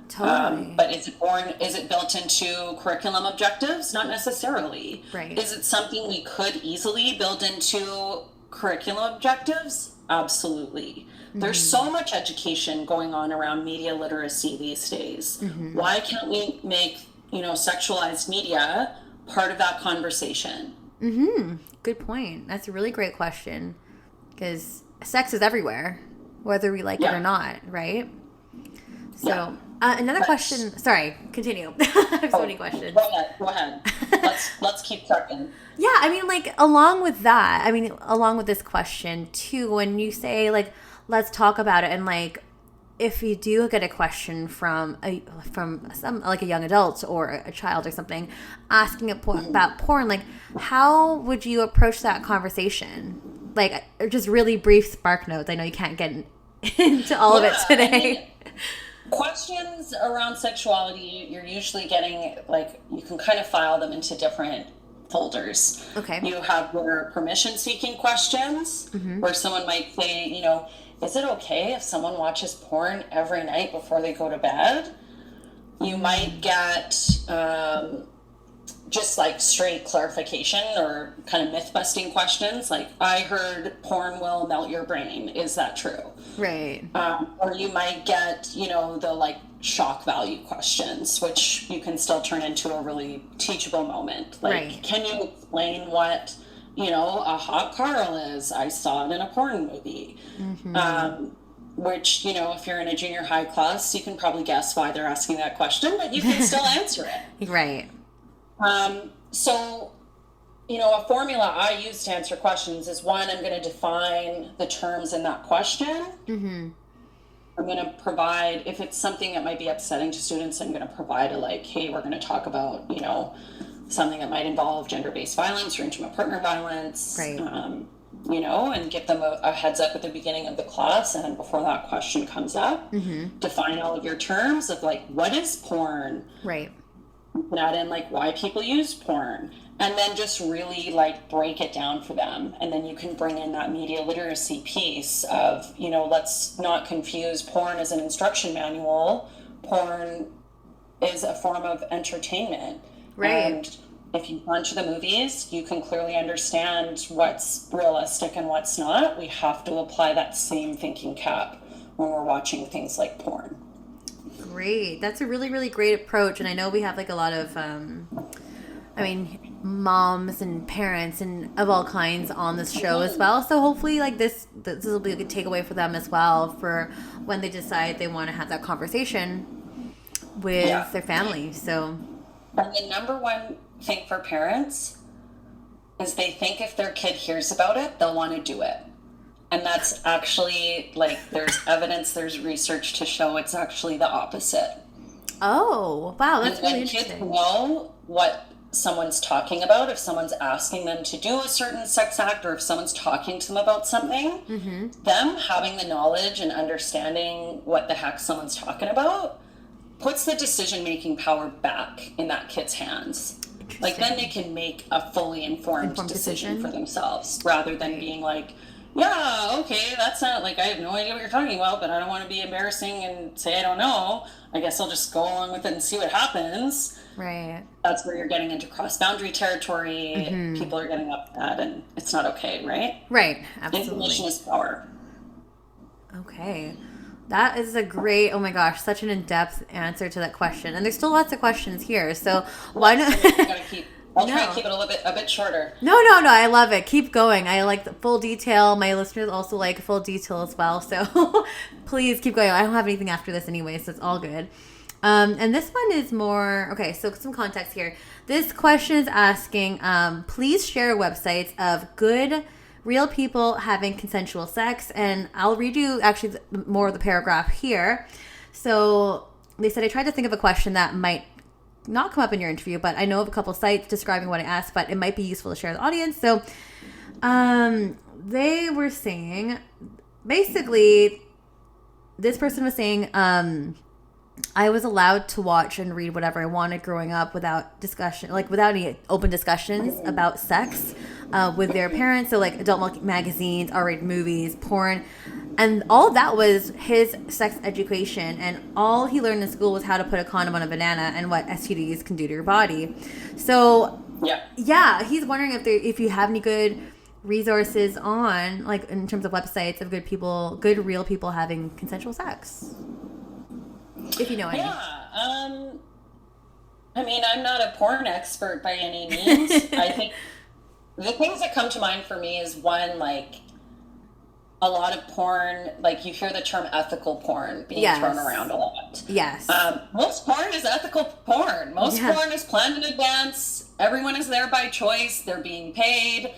Totally. But is it built into curriculum objectives? Not necessarily. Right. Is it something we could easily build into curriculum objectives? Absolutely. There's so much education going on around media literacy these days. Why can't we make, you know, sexualized media part of that conversation? Good point. That's a really great question, because sex is everywhere, whether we like it or not, right? So another question. Sorry, continue. I have so many questions. Go ahead. Let's keep talking. Yeah, I mean, like, along with this question too, when you say, like, let's talk about it, and like, if you do get a question from some, like, a young adult or a child or something asking about porn, like, how would you approach that conversation? Like, just really brief spark notes. I know you can't get into all of it today. I mean, questions around sexuality, you're usually getting, like, you can kind of file them into different folders. Okay. You have your permission-seeking questions, where someone might say, you know, is it okay if someone watches porn every night before they go to bed? You might get just like straight clarification or kind of myth-busting questions, like, I heard porn will melt your brain. Is that true? Right. Or you might get, you know, the like shock value questions, which you can still turn into a really teachable moment. Like, can you explain what, you know, a hot Carl is? I saw it in a porn movie. Which, you know, if you're in a junior high class, you can probably guess why they're asking that question, but you can still answer it. Right. So, you know, a formula I use to answer questions is, one, I'm going to define the terms in that question. I'm going to provide, if it's something that might be upsetting to students, I'm going to provide a, like, hey, we're going to talk about, you know, something that might involve gender-based violence or intimate partner violence. Right. You know, and give them a heads up at the beginning of the class, and before that question comes up, define all of your terms of, like, what is porn? Right. You can add in, like, why people use porn, and then just really, like, break it down for them. And then you can bring in that media literacy piece of, you know, let's not confuse porn as an instruction manual. Porn is a form of entertainment. Right. And if you've gone to the movies, you can clearly understand what's realistic and what's not. We have to apply that same thinking cap when we're watching things like porn. Great. That's a really, really great approach. And I know we have, like, a lot of, moms and parents and of all kinds on this show as well. So hopefully, like, this will be a good takeaway for them as well, for when they decide they want to have that conversation with their family. So, and the number one thing for parents is they think if their kid hears about it, they'll want to do it. And that's actually, like, there's evidence, there's research to show it's actually the opposite. Oh, wow, that's really interesting. When kids know what someone's talking about, if someone's asking them to do a certain sex act, or if someone's talking to them about something, them having the knowledge and understanding what the heck someone's talking about puts the decision-making power back in that kid's hands. Like, then they can make a fully informed decision for themselves, rather than being like, yeah, okay, that's not, like, I have no idea what you're talking about, but I don't want to be embarrassing and say I don't know. I guess I'll just go along with it and see what happens. Right. That's where you're getting into cross-boundary territory. People are getting up that, and it's not okay, right? Right, absolutely. Information is power. Okay. That is a great, oh my gosh, such an in-depth answer to that question. And there's still lots of questions here, so why not? I'll try and keep it a bit shorter. No, I love it. Keep going. I like the full detail. My listeners also like full detail as well, so please keep going. I don't have anything after this anyway, so it's all good. And this one is more, okay, so some context here. This question is asking, please share websites of good real people having consensual sex, and I'll read you actually more of the paragraph here. So they said, I tried to think of a question that might not come up in your interview, but I know of a couple sites describing what I asked, but it might be useful to share with the audience. So they were saying, basically, this person was saying, I was allowed to watch and read whatever I wanted growing up without discussion, like without any open discussions about sex with their parents. So like adult magazines, R-rated movies, porn, and all of that was his sex education. And all he learned in school was how to put a condom on a banana and what STDs can do to your body. So yeah, he's wondering if you have any good resources on, like, in terms of websites of good real people having consensual sex. If you know any. Yeah. I mean, I'm not a porn expert by any means. I think the things that come to mind for me is, one, like, a lot of porn, like, you hear the term ethical porn being thrown around a lot. Yes. Most porn is ethical porn. Most porn is planned in advance. Everyone is there by choice. They're being paid.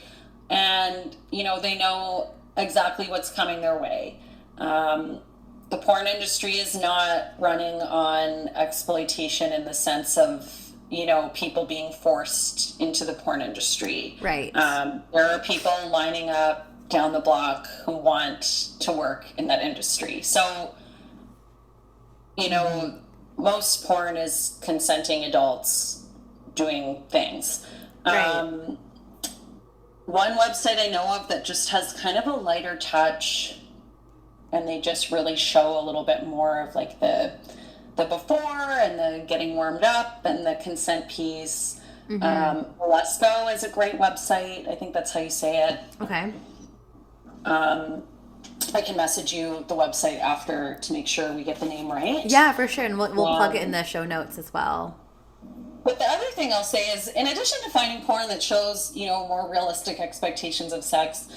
And, you know, they know exactly what's coming their way. The porn industry is not running on exploitation in the sense of, you know, people being forced into the porn industry. Right. There are people lining up down the block who want to work in that industry. So, you know, most porn is consenting adults doing things. Right. One website I know of that just has kind of a lighter touch, and they just really show a little bit more of like the before and the getting warmed up and the consent piece. Lesco is a great website. I think that's how you say it. Okay. I can message you the website after to make sure we get the name right. Yeah, for sure. And we'll plug it in the show notes as well. But the other thing I'll say is, in addition to finding porn that shows, you know, more realistic expectations of sex,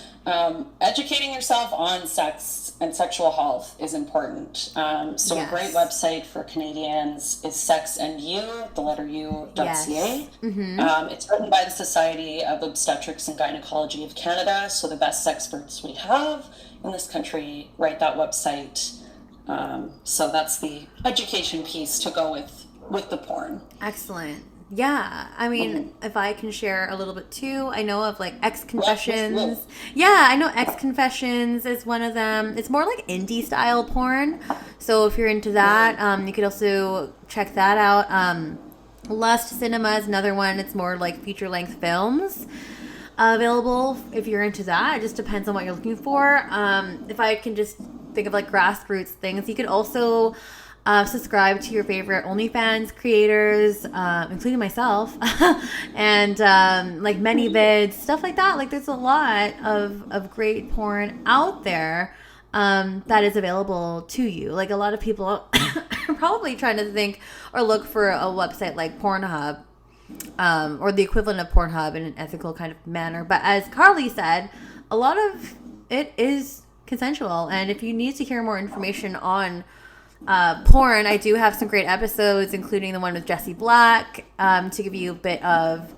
educating yourself on sex and sexual health is important. So a great website for Canadians is sexandyou, the letter U.ca. Yes. It's written by the Society of Obstetrics and Gynecology of Canada, so the best experts we have in this country write that website. So that's the education piece to go with the porn. Excellent. Yeah, I mean, if I can share a little bit too, I know of like X Confessions. Yeah, I know X Confessions is one of them. It's more like indie style porn. So if you're into that, you could also check that out. Lust Cinema is another one. It's more like feature length films available if you're into that. It just depends on what you're looking for. If I can just think of like grassroots things, you could also subscribe to your favorite OnlyFans creators, including myself, and like ManyVids, stuff like that. Like, there's a lot of great porn out there that is available to you. Like, a lot of people are probably trying to think or look for a website like Pornhub, or the equivalent of Pornhub in an ethical kind of manner. But as Carlie said, a lot of it is consensual. And if you need to hear more information on porn, I do have some great episodes, including the one with Jessie Black, to give you a bit of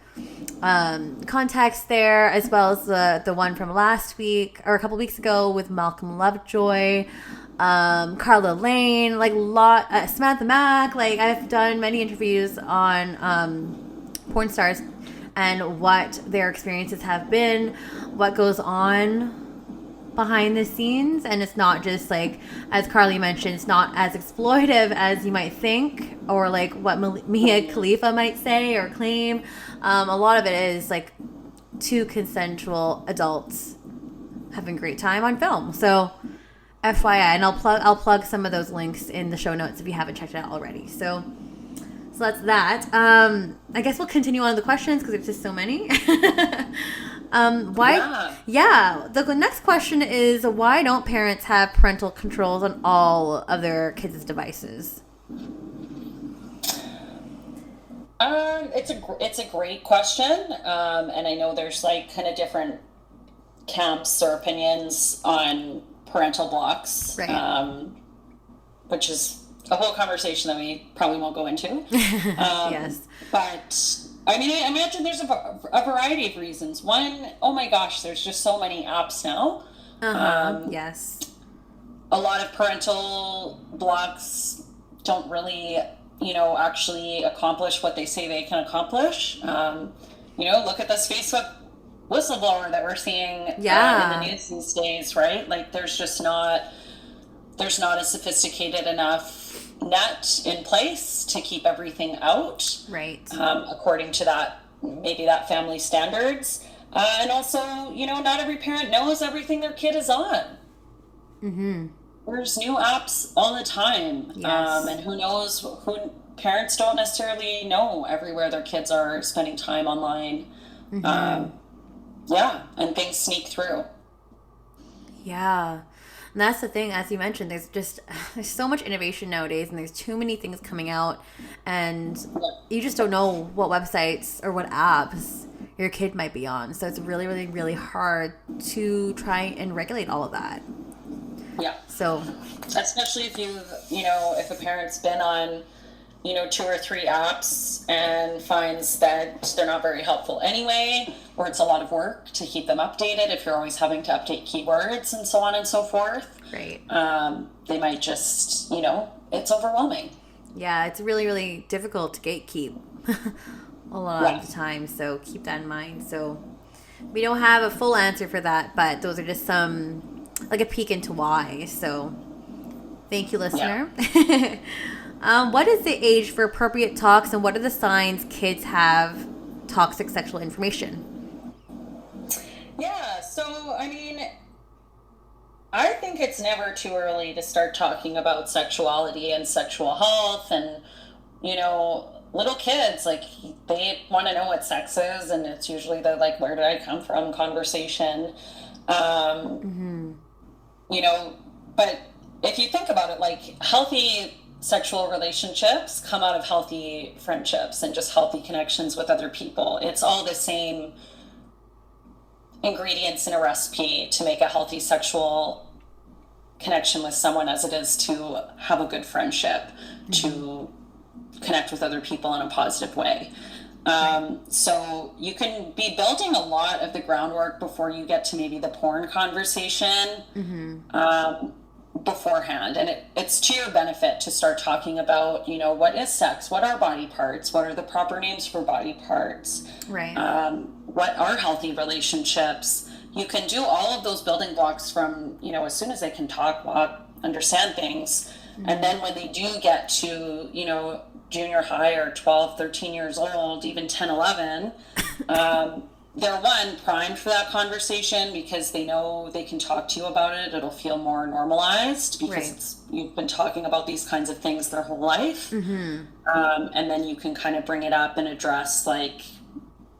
context there, as well as the one from last week or a couple weeks ago with Malcolm Lovejoy, Carla Lane, like Samantha Mack. Like, I've done many interviews on porn stars and what their experiences have been, what goes on behind the scenes, and it's not just like, as Carlie mentioned, it's not as exploitive as you might think, or like what Mia Khalifa might say or claim. A lot of it is like two consensual adults having a great time on film. So FYI, and I'll plug some of those links in the show notes if you haven't checked it out already. So that's that. I guess we'll continue on the questions because there's just so many. Why? Yeah. The next question is, why don't parents have parental controls on all of their kids' devices? It's a great question, and I know there's like kind of different camps or opinions on parental blocks, right. Which is a whole conversation that we probably won't go into. Yes. But I mean, I imagine there's a variety of reasons. One, oh my gosh, there's just so many apps now. Yes. A lot of parental blocks don't really, actually accomplish what they say they can accomplish. Look at this Facebook whistleblower that we're seeing in the news these days, right? Like there's not a sophisticated enough net in place to keep everything out, right? According to that family standards, and also, not every parent knows everything their kid is on. Mm-hmm. There's new apps all the time, yes. And who knows? Parents don't necessarily know everywhere their kids are spending time online. Mm-hmm. And things sneak through. Yeah. And that's the thing, as you mentioned, there's so much innovation nowadays, and there's too many things coming out, and you just don't know what websites or what apps your kid might be on. So it's really, really, really hard to try and regulate all of that. Yeah. So, especially if if a parent's been on, 2 or 3 apps and finds that they're not very helpful anyway, or it's a lot of work to keep them updated if you're always having to update keywords and so on and so forth. Right. They might just, it's overwhelming. Yeah, it's really, really difficult to gatekeep a lot of the time, so keep that in mind. So we don't have a full answer for that, but those are just some, like a peek into why. So thank you, listener. Yeah. What is the age for appropriate talks, and what are the signs kids have toxic sexual information? Yeah, so, I mean, I think it's never too early to start talking about sexuality and sexual health, and, little kids, like, they want to know what sex is, and it's usually the, like, where did I come from conversation. But if you think about it, like, healthy sexual relationships come out of healthy friendships and just healthy connections with other people. It's all the same ingredients in a recipe to make a healthy sexual connection with someone as it is to have a good friendship, to connect with other people in a positive way. So you can be building a lot of the groundwork before you get to maybe the porn conversation. Beforehand, and it's to your benefit to start talking about, what is sex, what are body parts, what are the proper names for body parts, right? What are healthy relationships. You can do all of those building blocks from, as soon as they can talk, walk, understand things. And then when they do get to, junior high or 12, 13 years old, even 10, 11, they're primed for that conversation because they know they can talk to you about it. It'll feel more normalized because you've been talking about these kinds of things their whole life. And then you can kind of bring it up and address, like,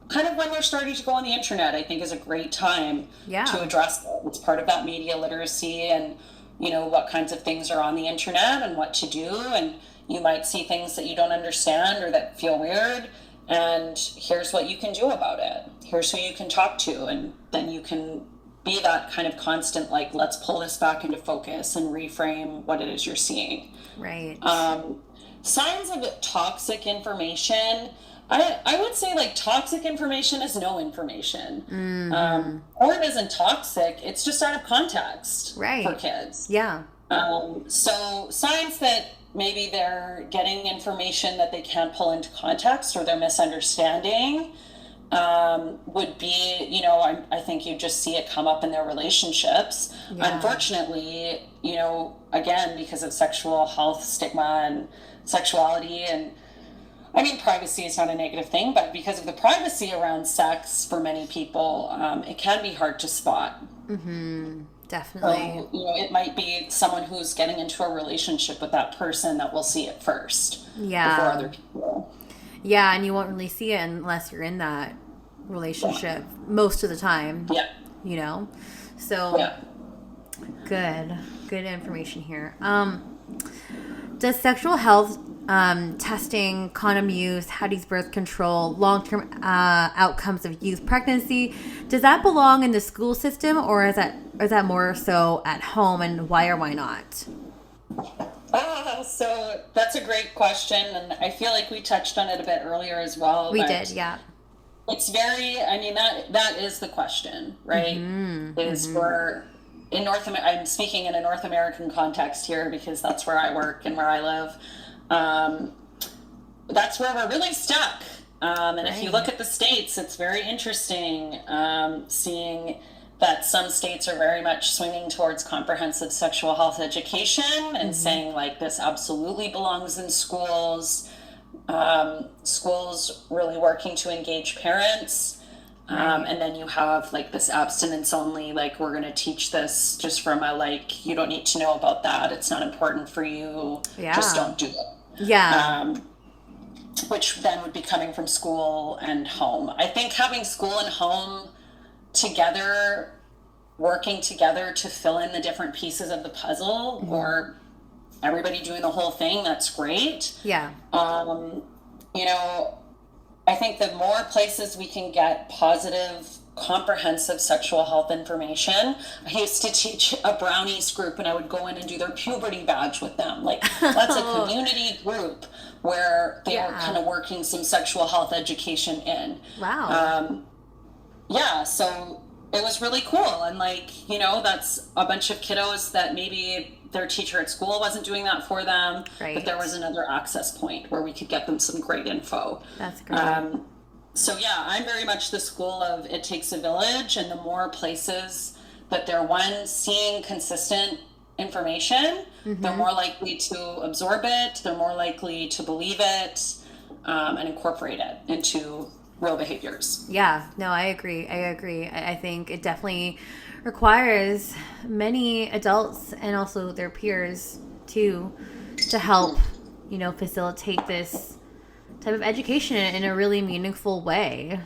kind of when they're starting to go on the internet, I think is a great time to address it. It's part of that media literacy and, what kinds of things are on the internet and what to do. And you might see things that you don't understand or that feel weird. And here's what you can do about it. Here's who you can talk to. And then you can be that kind of constant, like, let's pull this back into focus and reframe what it is you're seeing. Right. Signs of toxic information. I would say, like, toxic information is no information. Or it isn't toxic. It's just out of context for kids. Yeah. So signs that maybe they're getting information that they can't pull into context or they're misunderstanding. would be, you know, I think you just see it come up in their relationships. Yeah. Unfortunately, you know, again, because of sexual health stigma and sexuality, and I mean, privacy is not a negative thing, but because of the privacy around sex for many people, it can be hard to spot. Definitely. So, you know, it might be someone who's getting into a relationship with that person that will see it first before other people. Yeah, and you won't really see it unless you're in that relationship most of the time. Yeah. You know? So, good information here. Does sexual health testing, condom use, how to use birth control, long-term outcomes of youth pregnancy, does that belong in the school system, or is that more so at home, and why or why not? So that's a great question, and I feel like we touched on it a bit earlier as well. We did, yeah. It's very, I mean, that is the question, right? In North America, I'm speaking in a North American context here because that's where I work and where I live. That's where we're really stuck. And if you look at the states, it's very interesting seeing that some states are very much swinging towards comprehensive sexual health education and saying, like, this absolutely belongs in schools. Schools really working to engage parents. And then you have, like, this abstinence only, like, we're going to teach this just from a, like, you don't need to know about that. It's not important for you. Just don't do it. Yeah. Which then would be coming from school and home. I think having school and home together, working together to fill in the different pieces of the puzzle, or everybody doing the whole thing, that's great. Yeah. You know, I think the more places we can get positive, comprehensive sexual health information. I used to teach a brownies group, and I would go in and do their puberty badge with them. Like, that's a community group where they were kind of working some sexual health education in. Wow. So it was really cool. And, like, you know, that's a bunch of kiddos that maybe their teacher at school wasn't doing that for them, but there was another access point where we could get them some great info. That's great. So yeah, I'm very much the school of it takes a village, and the more places that they're seeing consistent information, they're more likely to absorb it, they're more likely to believe it, and incorporate it into real behaviors. Yeah, no, I agree. I think it definitely requires many adults and also their peers to help, you know, facilitate this type of education in a really meaningful way.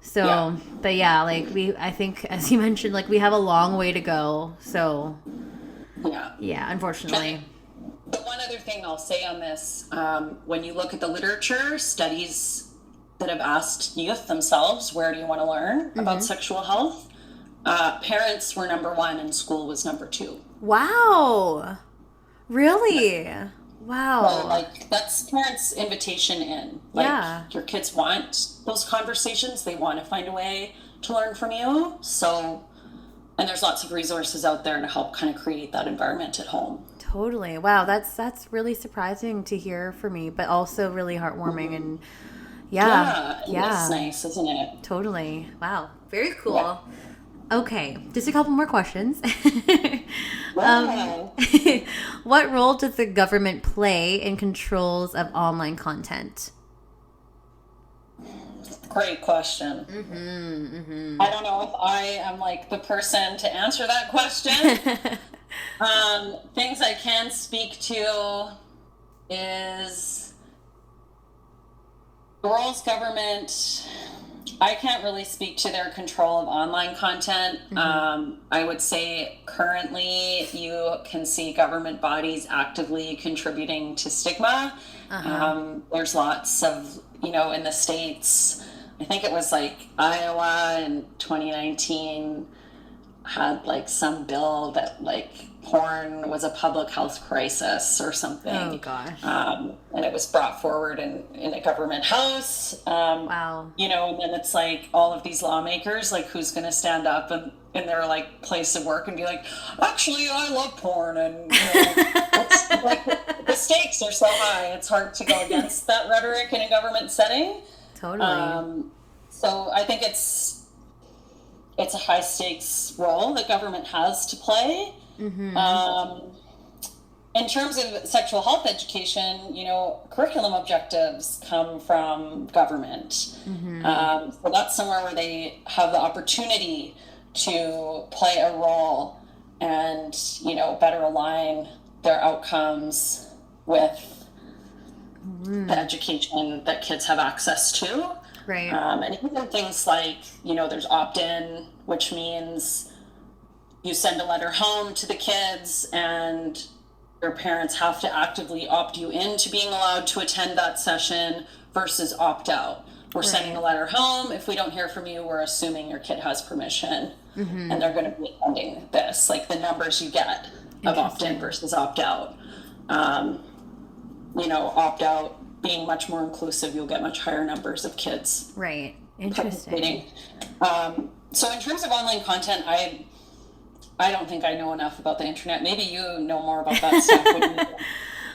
So, but yeah, like I think, as you mentioned, like we have a long way to go. So, yeah, unfortunately. The one other thing I'll say on this, when you look at the literature, studies that have asked youth themselves, where do you want to learn about sexual health? Parents were number 1 and school was number 2. Wow. Really? Wow. So, like, that's parents' invitation in. Like, your kids want those conversations. They want to find a way to learn from you. So, and there's lots of resources out there to help kind of create that environment at home. Totally. Wow. That's really surprising to hear for me, but also really heartwarming. And It's nice, isn't it? Totally. Wow. Very cool. Yeah. Okay, just a couple more questions. What role does the government play in controls of online content? Great question. I don't know if I am like the person to answer that question. Things I can speak to is the roles government. I can't really speak to their control of online content. I would say currently you can see government bodies actively contributing to stigma. There's lots of, you know, in the States, I think it was like Iowa in 2019 had like some bill that like porn was a public health crisis or something. Oh gosh. And it was brought forward in a government house. Wow. You know, and then it's like all of these lawmakers, like who's going to stand up and in their like place of work and be like, actually, I love porn. And you know, it's, like, the stakes are so high. It's hard to go against that rhetoric in a government setting. Totally. So I think it's a high stakes role that government has to play. In terms of sexual health education, curriculum objectives come from government. So that's somewhere where they have the opportunity to play a role and, better align their outcomes with the education that kids have access to. Right. And even things like, there's opt-in, which means you send a letter home to the kids and your parents have to actively opt you into being allowed to attend that session versus opt out. We're sending a letter home. If we don't hear from you, we're assuming your kid has permission and they're going to be attending this, like the numbers you get of opt-in versus opt-out. Opt out being much more inclusive, you'll get much higher numbers of kids. Right. Interesting. So in terms of online content, I don't think I know enough about the internet. Maybe you know more about that stuff.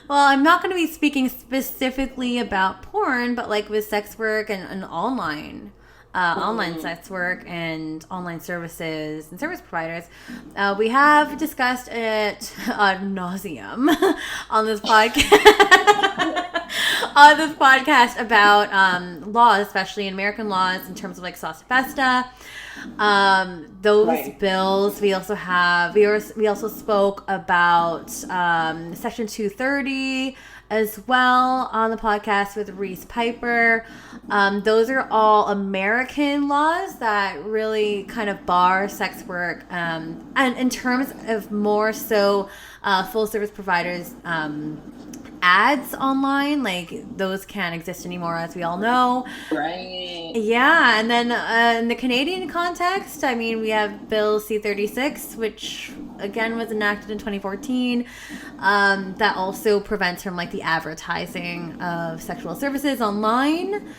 Well, I'm not going to be speaking specifically about porn, but like with sex work and online sex work and online services and service providers, we have discussed it ad nauseum on this podcast about laws, especially in American laws, in terms of like tasteless. Those bills. We also spoke about Section 230 as well on the podcast with Reese Piper. Those are all American laws that really kind of bar sex work, and in terms of more so full service providers, ads online, like those can't exist anymore, as we all know. Right. Yeah, and then in the Canadian context, I mean, we have Bill C-36, which again was enacted in 2014, that also prevents from like the advertising of sexual services online.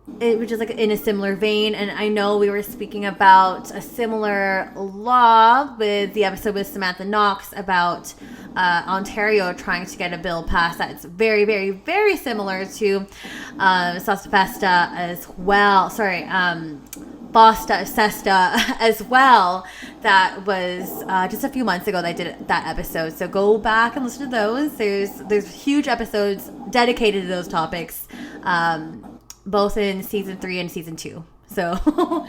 Which is like in a similar vein. And I know we were speaking about a similar law with the episode with Samantha Knox about Ontario trying to get a bill passed that's very, very, very similar to SESTA as well. Sorry, SESTA as well. That was just a few months ago that I did that episode. So go back and listen to those. There's huge episodes dedicated to those topics. Both in season 3 and season 2. So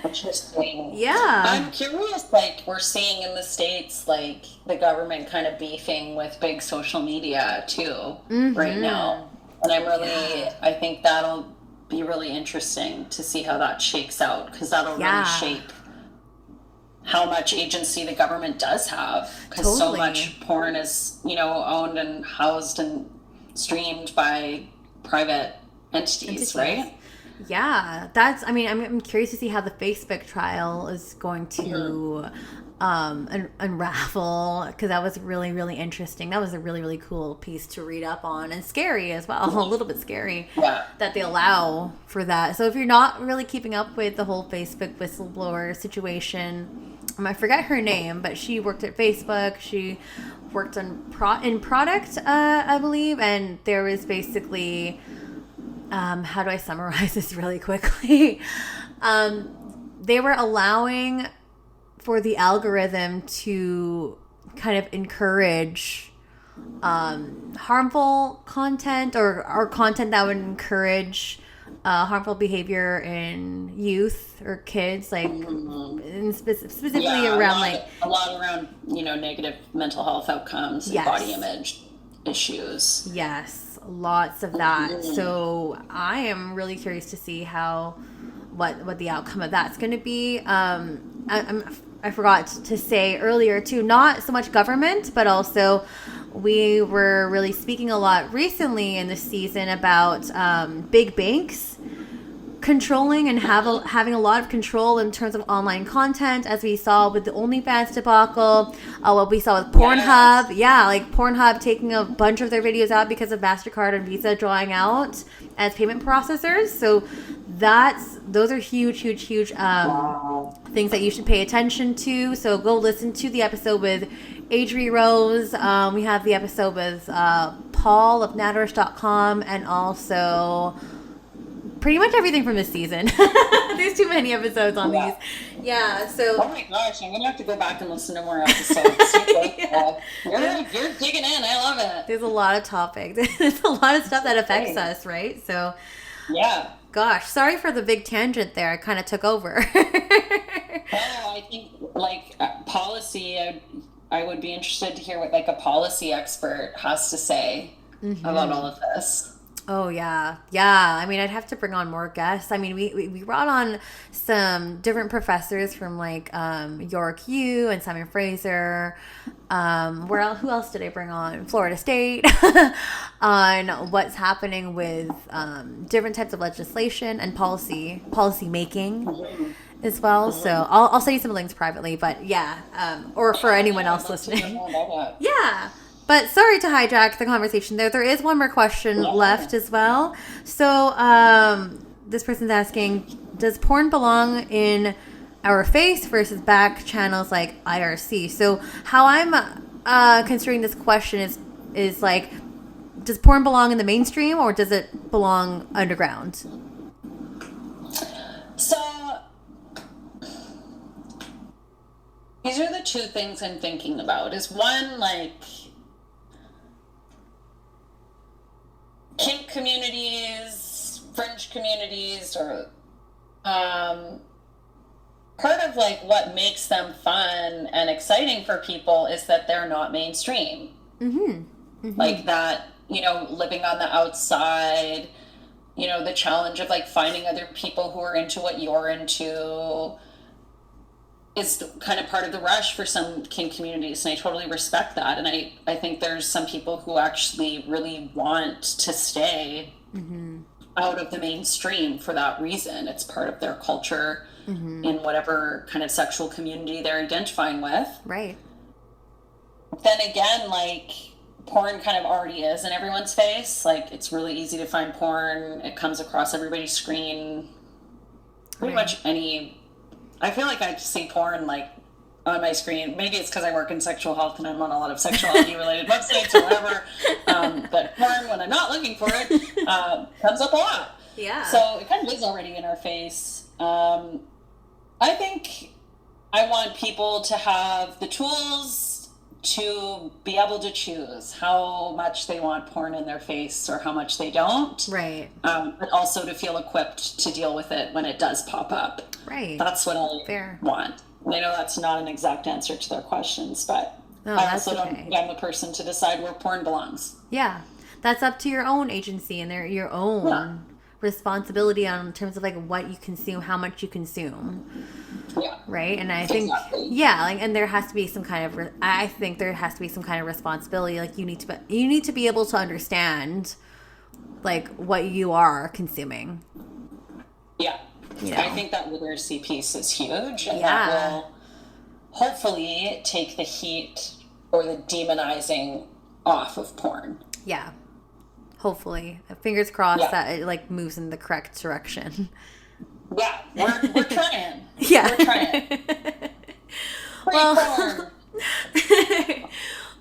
interesting. Yeah. I'm curious, like we're seeing in the States, like the government kind of beefing with big social media too right now. And I think that'll be really interesting to see how that shakes out, because that'll really shape how much agency the government does have, because so much porn is, owned and housed and streamed by private entities, right? Yeah, I'm curious to see how the Facebook trial is going to unravel, because that was really, really interesting. That was a really, really cool piece to read up on, and scary as well, a little bit scary that they allow for that. So if you're not really keeping up with the whole Facebook whistleblower situation, I forget her name, but she worked at Facebook. She worked in product, I believe, and there was basically... how do I summarize this really quickly? They were allowing for the algorithm to kind of encourage harmful content or content that would encourage harmful behavior in youth or kids, like specifically around a lot around negative mental health outcomes and body image issues. Yes. Lots of that. So I am really curious to see what the outcome of that's going to be. I forgot to say earlier too, not so much government, but also we were really speaking a lot recently in this season about big banks controlling and having a lot of control in terms of online content, as we saw with the OnlyFans debacle, what we saw with Pornhub. Like Pornhub taking a bunch of their videos out because of MasterCard and Visa drawing out as payment processors. So those are huge things that you should pay attention to. So go listen to the episode with Adri Rose. We have the episode with Paul of Natterish.com, and also pretty much everything from this season. There's too many episodes on these. Yeah, so... Oh my gosh, I'm going to have to go back and listen to more episodes. You're digging in. I love it. There's a lot of topics. There's a lot of stuff that affects us, right? So... Yeah. Gosh, sorry for the big tangent there. I kind of took over. I think, like, policy, I would be interested to hear what, like, a policy expert has to say about all of this. Oh, yeah. Yeah. I mean, I'd have to bring on more guests. I mean, we brought on some different professors from, like, York U and Simon Fraser. Who else did I bring on? Florida State. On what's happening with different types of legislation and policy making as well. So I'll send you some links privately, but yeah, or for anyone else listening. Yeah. But sorry to hijack the conversation there. There is one more question left as well. So this person's asking, does porn belong in our face versus back channels like IRC? So how I'm considering this question is like, does porn belong in the mainstream or does it belong underground? So these are the two things I'm thinking about. Is one, like, kink communities, fringe communities, or part of, like, what makes them fun and exciting for people is that they're not mainstream. Like that, you know, living on the outside, you know, the challenge of, like, finding other people who are into what you're into is kind of part of the rush for some kink communities, and I totally respect that. And I think there's some people who actually really want to stay out of the mainstream for that reason. It's part of their culture in whatever kind of sexual community they're identifying with. Right. Then again, like, porn kind of already is in everyone's face. Like, it's really easy to find porn. It comes across everybody's screen. Pretty much any... I feel like I just see porn, like, on my screen. Maybe it's because I work in sexual health and I'm on a lot of sexuality-related websites or whatever. But porn, when I'm not looking for it, comes up a lot. Yeah. So it kind of is already in our face. I think I want people to have the tools to be able to choose how much they want porn in their face or how much they don't. Right. But also to feel equipped to deal with it when it does pop up. Right. That's what I want. I know that's not an exact answer to their questions, but I also don't think I'm the person to decide where porn belongs. Yeah. That's up to your own agency and your own responsibility on terms of, like, what you consume, how much you consume. Yeah. Right. And I think, like, and there has to be some kind of, I think there has to be some kind of responsibility. Like, you need to be able to understand, like, what you are consuming. Yeah. You know? I think that literacy piece is huge, and that will hopefully take the heat or the demonizing off of porn. Yeah. Hopefully. Fingers crossed that it, like, moves in the correct direction. Yeah, we're trying. Yeah. We're trying.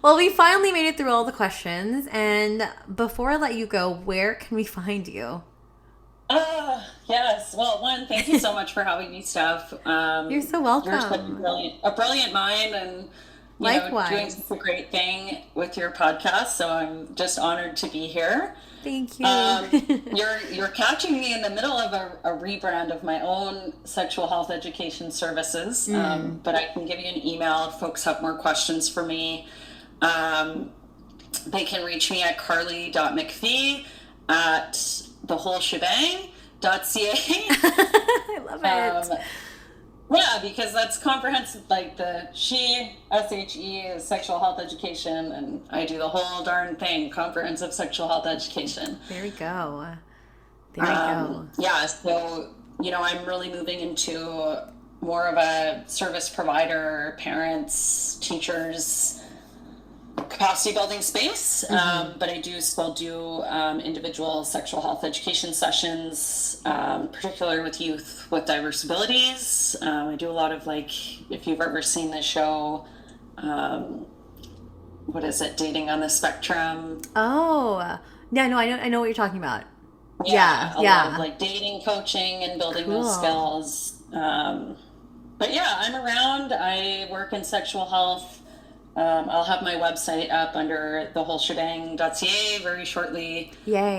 Well, we finally made it through all the questions, and before I let you go, where can we find you? Yes. Well, one, thank you so much for having me, Steph. You're so welcome. You're such a brilliant mind, and you know, doing such a great thing with your podcast. So I'm just honored to be here. Thank you. You're catching me in the middle of a rebrand of my own sexual health education services, but I can give you an email if folks have more questions for me. They can reach me at carlie.mcphee at thewholeshebang.ca. I love it. Yeah, because that's comprehensive, like the SHE is sexual health education, and I do the whole darn thing, comprehensive sexual health education. There we go. There we go. Yeah, so, you know, I'm really moving into more of a service provider, parents, teachers, capacity building space, but I do still do individual sexual health education sessions, particularly with youth with diverse abilities. I do a lot of, like, if you've ever seen the show, what is it, Dating on the Spectrum? Oh, yeah, no, I know what you're talking about. a lot of like dating coaching and building Cool. those skills. But yeah, I'm around. I work in sexual health. I'll have my website up under thewholeshebang.ca very shortly. Yay.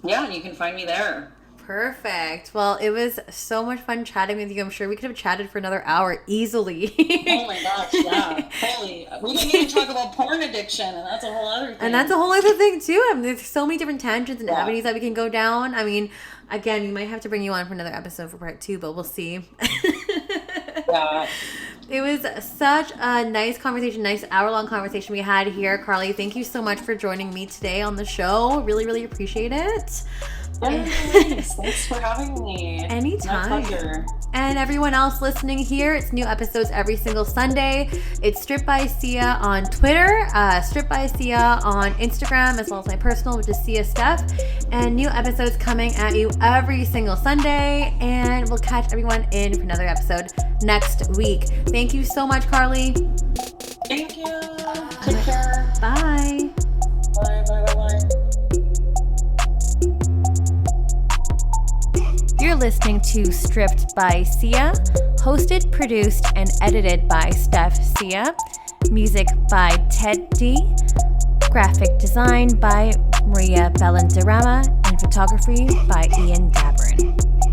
Yeah, you can find me there. Perfect. Well, it was so much fun chatting with you. I'm sure we could have chatted for another hour easily. Oh my gosh, yeah. Holy. We didn't even talk about porn addiction, and that's a whole other thing. And that's a whole other thing, too. I mean, there's so many different tangents and avenues that we can go down. I mean, again, we might have to bring you on for another episode for part 2, but we'll see. Yeah. It was such a nice conversation, nice hour-long conversation we had here. Carlie, thank you so much for joining me today on the show. Really, really appreciate it. Yes, thanks for having me. Anytime. My pleasure. And everyone else listening here, it's new episodes every single Sunday. It's Strip by Sia on Twitter, Strip by Sia on Instagram, as well as my personal, which is Sia Steph. And new episodes coming at you every single Sunday. And we'll catch everyone in for another episode next week. Thank you so much, Carlie. Thank you. Take care. Bye. Bye, bye, bye, bye. You're listening to Stripped by Sia, hosted, produced, and edited by Steph Sia. Music by Ted D. Graphic design by Maria Bellandarama, and photography by Ian Dabrin.